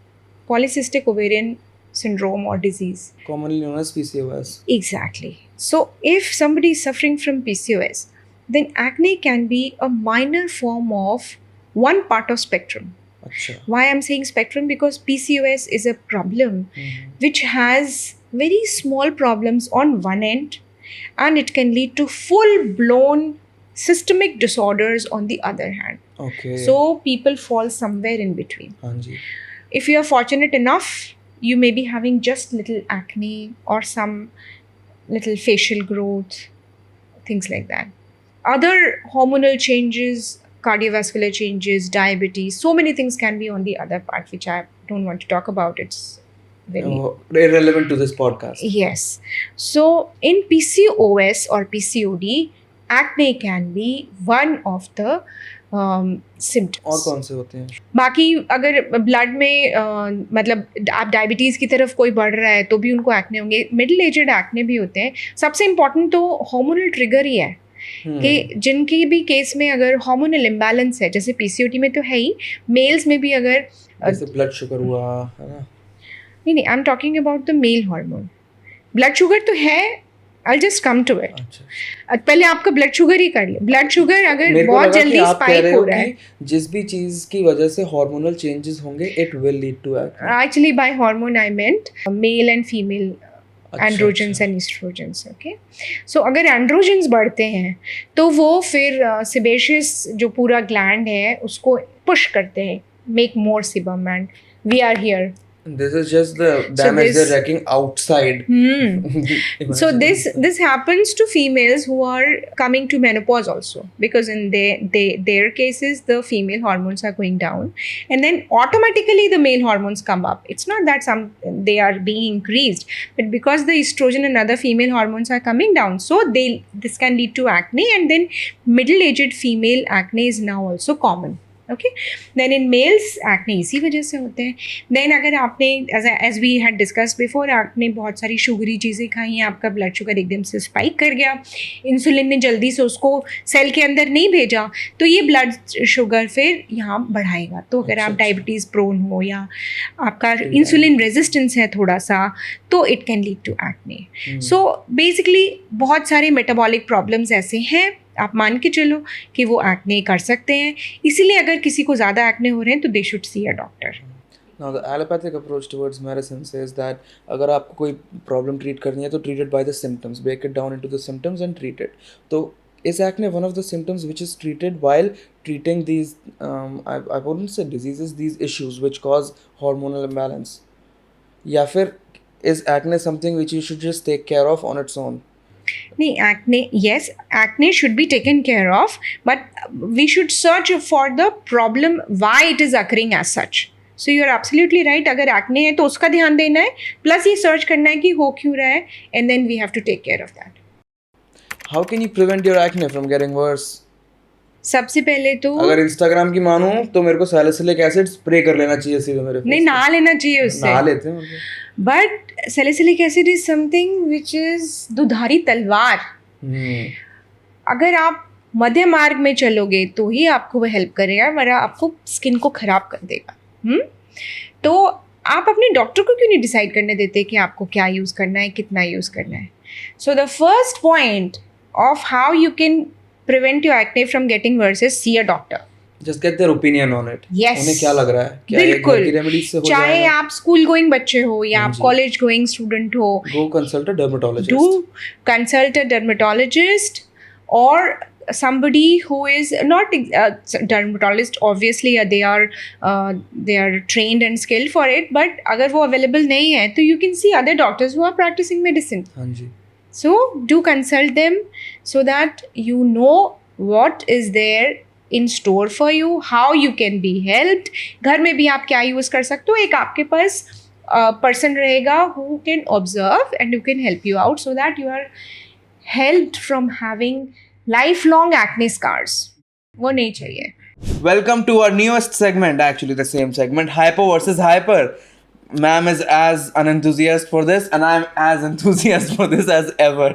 polycystic ovarian syndrome or disease. Commonly known as PCOS. Exactly. So if somebody is suffering from PCOS, then acne can be a minor form of one part of spectrum. अच्छा. Why I'm saying spectrum? Because PCOS is a problem which has very small problems on one end, and it can lead to full blown systemic disorders on the other hand. Okay. So people fall somewhere in between. हाँ जी. If you are fortunate enough, you may be having just little acne or some little facial growth, things like that. Other hormonal changes, cardiovascular changes, diabetes, so many things can be on the other part, which I don't want to talk about. It's very irrelevant to this podcast. Yes. So in PCOS or PCOD, acne can be one of the symptoms. और कौन से होते हैं? बाकी अगर blood में मतलब आप डायबिटीज़ की तरफ कोई बढ़ रहा है तो भी उनको एक्ने होंगे. मिडिल एजेड एक्ने भी होते हैं. सबसे इम्पॉर्टेंट तो हार्मोनल ट्रिगर ही है कि जिनकी भी केस में अगर हार्मोनल इम्बैलेंस है, जैसे पीसीओडी में तो है ही, मेल्स में भी अगर जैसे ब्लड शुगर हुआ, है ना? नहीं, I am talking about the male hormone. Blood sugar तो है, I just come to it. पहले आपका ब्लड शुगर ही कर ले. ब्लड शुगर अगर बहुत जल्दी स्पाइक हो रहा है, जिस भी चीज की वजह से हार्मोनल चेंजेस होंगे, it will lead to acne. Actually by hormone I meant male and female androgens and estrogens. Okay, so अगर एंड्रोजेंस बढ़ते हैं तो वो फिर सेबेशियस जो पूरा ग्लैंड है उसको पुश करते हैं, make more sebum, and we are here. This is just the damage they're wrecking outside. So this happens to females who are coming to menopause also, because in their cases the female hormones are going down, and then automatically the male hormones come up. It's not that they are being increased, but because the estrogen and other female hormones are coming down, so this can lead to acne, and then middle-aged female acne is now also common. Okay, then in males acne इसी वजह से होते हैं. then अगर आपने as we had discussed before, आपने बहुत सारी शुगरी चीज़ें खाई हैं, आपका ब्लड शुगर एकदम से स्पाइक कर गया, इंसुलिन ने जल्दी से उसको सेल के अंदर नहीं भेजा, तो ये ब्लड शुगर फिर यहाँ बढ़ाएगा. तो अगर आप डायबिटीज़ प्रोन हो या आपका इंसुलिन रेजिस्टेंस है थोड़ा सा, तो it can lead to acne. So basically बहुत सारे मेटाबॉलिक प्रॉब्लम्स ऐसे हैं, आप मान के चलो कि वो एक्ने कर सकते हैं. इसीलिए अगर किसी को ज़्यादा एक्ने हो रहे हैं तो they should see a doctor. Now the allopathic approach towards medicine says that अगर आपको कोई प्रॉब्लम ट्रीट करनी है तो treat it by the symptoms, break it down into the symptoms and treat it. तो is acne one of the symptoms which is treated while treating these I wouldn't say diseases, these issues which cause hormonal imbalance, या फिर is acne something which you should just take care of on its own? नहीं, acne, yes, acne should be taken care of, but we should search for the problem, why it is occurring as such. So you are absolutely right. अगर acne है तो उसका ध्यान देना है, plus ये search करना है कि हो क्यों रहा है, and then we have to take care of that. How can you prevent your acne from getting worse? सबसे पहले तो अगर Instagram की मानूं तो मेरे को सैलिसिलिक एसिड स्प्रे कर लेना चाहिए सीधे मेरे फेस. नहीं, नहा लेना चाहिए उससे. नहा लेते हैं. But salicylic acid is something which is दुधारी तलवार. अगर आप मध्य मार्ग में चलोगे तो ही आपको वो हेल्प करेगा, वरना आपको स्किन को खराब कर देगा. तो आप अपने डॉक्टर को क्यों नहीं डिसाइड करने देते कि आपको क्या यूज़ करना है, कितना यूज़ करना है. So the first point of how you can prevent your acne from getting worse is see a doctor. Just get their opinion on it. Yes. उन्हें क्या लग रहा है, क्या बिल्कुल. ये रेमेडीज से हो चाहे जाएगा? आप स्कूल गोइंग बच्चे हो या आप कॉलेज गोइंग स्टूडेंट हो, Go consult a dermatologist. do consult a dermatologist or somebody who is not dermatologist. Obviously they are trained and skilled for it, but अगर वो available नहीं है तो you can see other doctors who are practicing medicine. हाँ जी. So do consult them so that you know what is there in store for you, how you can be helped. घर में भी आप क्या यूज़ कर सकते हो, एक आपके पास person रहेगा who can observe and who can help you out so that you are helped from having lifelong acne scars. वो नहीं चाहिए. Welcome to our newest segment, actually the same segment, Hypo versus Hyper. Ma'am is as an enthusiast for this and I'm as enthusiast for this as ever.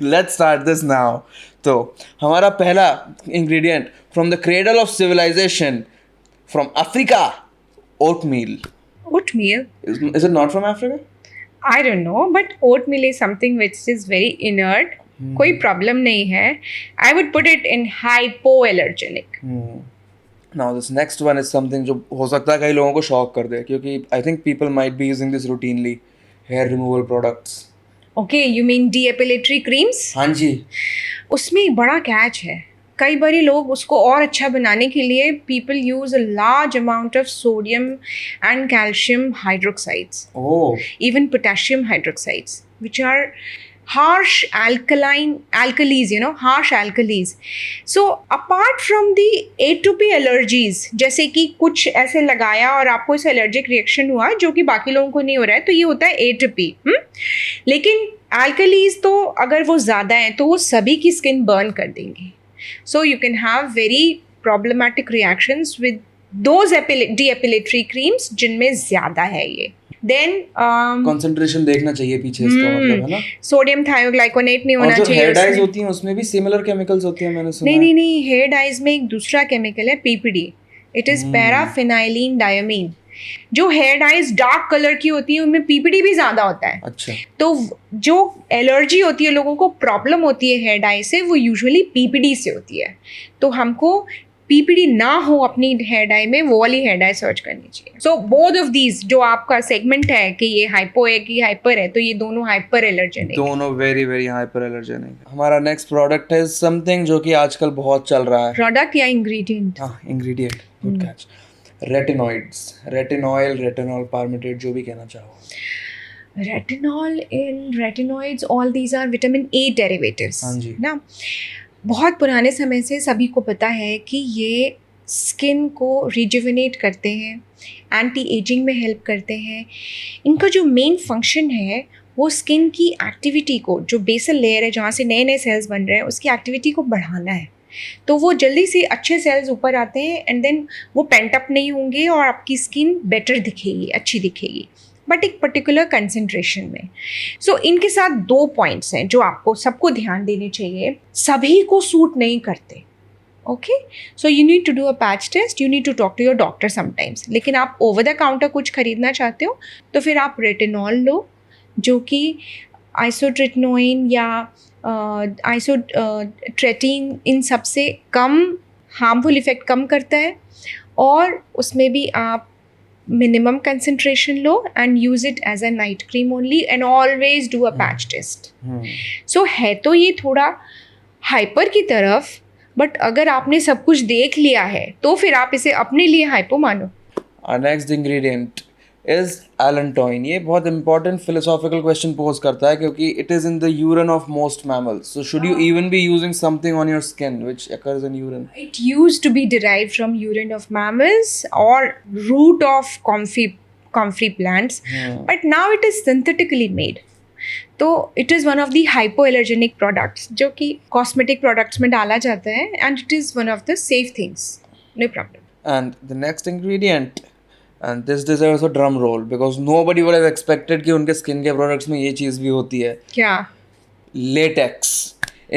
Let's start this now. तो हमारा पहला ingredient from the cradle of civilization, from Africa, oatmeal. Oatmeal? Is it not from Africa? I don't know, but oatmeal is something which is very inert. कोई problem नहीं है. I would put it in hypoallergenic. Now this next one is something जो हो सकता है कई लोगों को शॉक कर दे, क्योंकि I think people might be using this routinely. Hair removal products. Okay, you mean de-epilatory creams? हाँ जी. उसमें एक बड़ा कैच है. कई बारी लोग उसको और अच्छा बनाने के लिए people use a large amount of sodium and calcium hydroxides. Oh. Even potassium hydroxides, which are harsh alkalis, harsh alkalis. So apart from the A2P allergies, जैसे कि कुछ ऐसे लगाया और आपको इस allergic reaction हुआ जो कि बाकी लोगों को नहीं हो रहा है, तो ये होता है A2P. लेकिन alkalis तो अगर वो ज़्यादा हैं तो वो सभी की skin burn कर देंगे. So you can have very problematic reactions with those de-epilatory creams जिनमें ज़्यादा है ये. Then कंसंट्रेशन देखना चाहिए पीछे इसका मतलब है ना. सोडियम थायोग्लाइकोनेट नहीं होना चाहिए. और जो हेयर डाइज होती हैं उसमें भी सिमिलर केमिकल्स होते हैं, मैंने सुना. नहीं, हेयर डाइज में एक दूसरा केमिकल है, PPD. It is paraphenylene diamine. जो हेयर डाइज डार्क कलर की होती है उनमें पीपीडी भी ज्यादा होता है. अच्छा. तो जो एलर्जी होती है, लोगों को प्रॉब्लम होती है हेयर डाई से, वो यूजुअली पीपीडी से होती है. तो हमको पीपीडी ना हो अपनी हेयर डाई में, वो वाली हेयर डाई सर्च करनी चाहिए. सो बोथ ऑफ दीज जो आपका सेगमेंट है कि ये हाइपो है कि हाइपर है, तो ये दोनों हाइपर एलर्जेनिक, दोनों वेरी वेरी हाइपर एलर्जेनिक. हमारा नेक्स्ट प्रोडक्ट है समथिंग जो कि आजकल बहुत चल रहा है. प्रोडक्ट या इंग्रेडिएंट? हाँ, ingredient. Good catch. Retinoids, retinyl, retinol, palmitate, जो भी कहना चाहो. Retinol in retinoids, all these are vitamin A derivatives. हाँ जी. ना, बहुत पुराने समय से सभी को पता है कि ये स्किन को रिजुविनेट करते हैं, एंटी एजिंग में हेल्प करते हैं. इनका जो मेन फंक्शन है वो स्किन की एक्टिविटी को, जो बेसल लेयर है जहाँ से नए नए सेल्स बन रहे हैं, उसकी एक्टिविटी को बढ़ाना है. तो वो जल्दी से अच्छे सेल्स ऊपर आते हैं एंड देन वो पेंट अप नहीं होंगे और आपकी स्किन बेटर दिखेगी, अच्छी दिखेगी, बट एक पर्टिकुलर कंसंट्रेशन में. सो इनके साथ 2 पॉइंट्स हैं जो आपको सबको ध्यान देने चाहिए. सभी को सूट नहीं करते. Okay, so you need to do a patch test, you need to talk to your doctor sometimes. लेकिन आप ओवर द काउंटर कुछ खरीदना चाहते हो तो फिर आप रेटिनॉल लो, जो कि आइसोट्रेटिनोइन या आइसोट्रेटिन इन सबसे कम हार्मफुल इफेक्ट कम करता है, और उसमें भी आप minimum concentration low and use it as a night cream only, and always do a patch test. So है तो ये थोड़ा हाइपर की तरफ, बट अगर आपने सब कुछ देख लिया है तो फिर आप इसे अपने लिए हाइपो मानो. Our next ingredient is allantoin. ये बहुत important philosophical question pose करता है क्योंकि it is in the urine of most mammals. So should you even be using something on your skin which occurs in urine? It used to be derived from urine of mammals or root of comfrey plants, but now it is synthetically made. तो it is one of the hypoallergenic products जो कि cosmetic products में डाला जाता है, and it is one of the safe things. No problem. And the next ingredient, and this deserves a drum roll because nobody would have expected कि उनके skin care products में ये चीज़ भी होती है. क्या? Latex.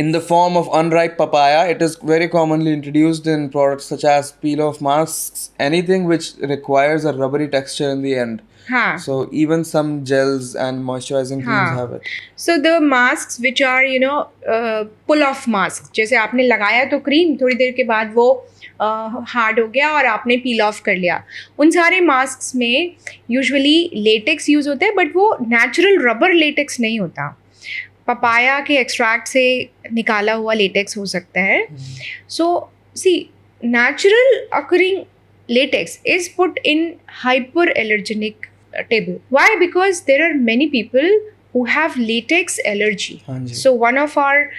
In the form of unripe papaya, it is very commonly introduced in products such as peel-off masks, anything which requires a rubbery texture in the end. हाँ. So even some gels and moisturizing creams have it. So the masks which are pull-off masks, जैसे आपने लगाया तो cream, थोड़ी देर के बाद वो hard हो गया और आपने पील ऑफ कर लिया. उन सारे मास्क में यूजुअली लेटेक्स यूज़ होता है, बट वो नेचुरल रबर लेटेक्स नहीं होता. पपाया के एक्सट्रैक्ट से निकाला हुआ लेटेक्स हो सकता है. सो सी, natural occurring latex is put in hyperallergenic table. Why? Because there are many people who have latex allergy. हाँ जी. So one of our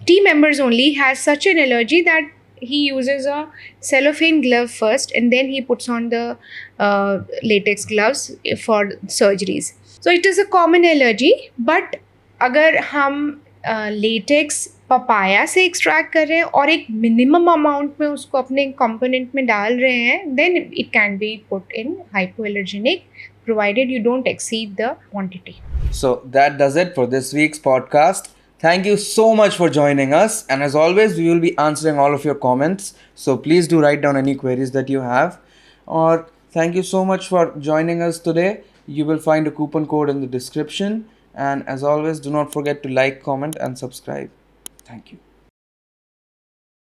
team members only has such an allergy that he uses a cellophane glove first and then he puts on the latex gloves for surgeries. So it is a common allergy, but अगर हम latex papaya से extract कर रहे हैं और एक minimum amount में उसको अपने कंपोनेंट में डाल रहे हैं, then it can be put in hypoallergenic provided you don't exceed the quantity. So that does it for this week's podcast. Thank you so much for joining us. And as always, we will be answering all of your comments. So please do write down any queries that you have. Or thank you so much for joining us today. You will find a coupon code in the description. And as always, do not forget to like, comment, and subscribe. Thank you.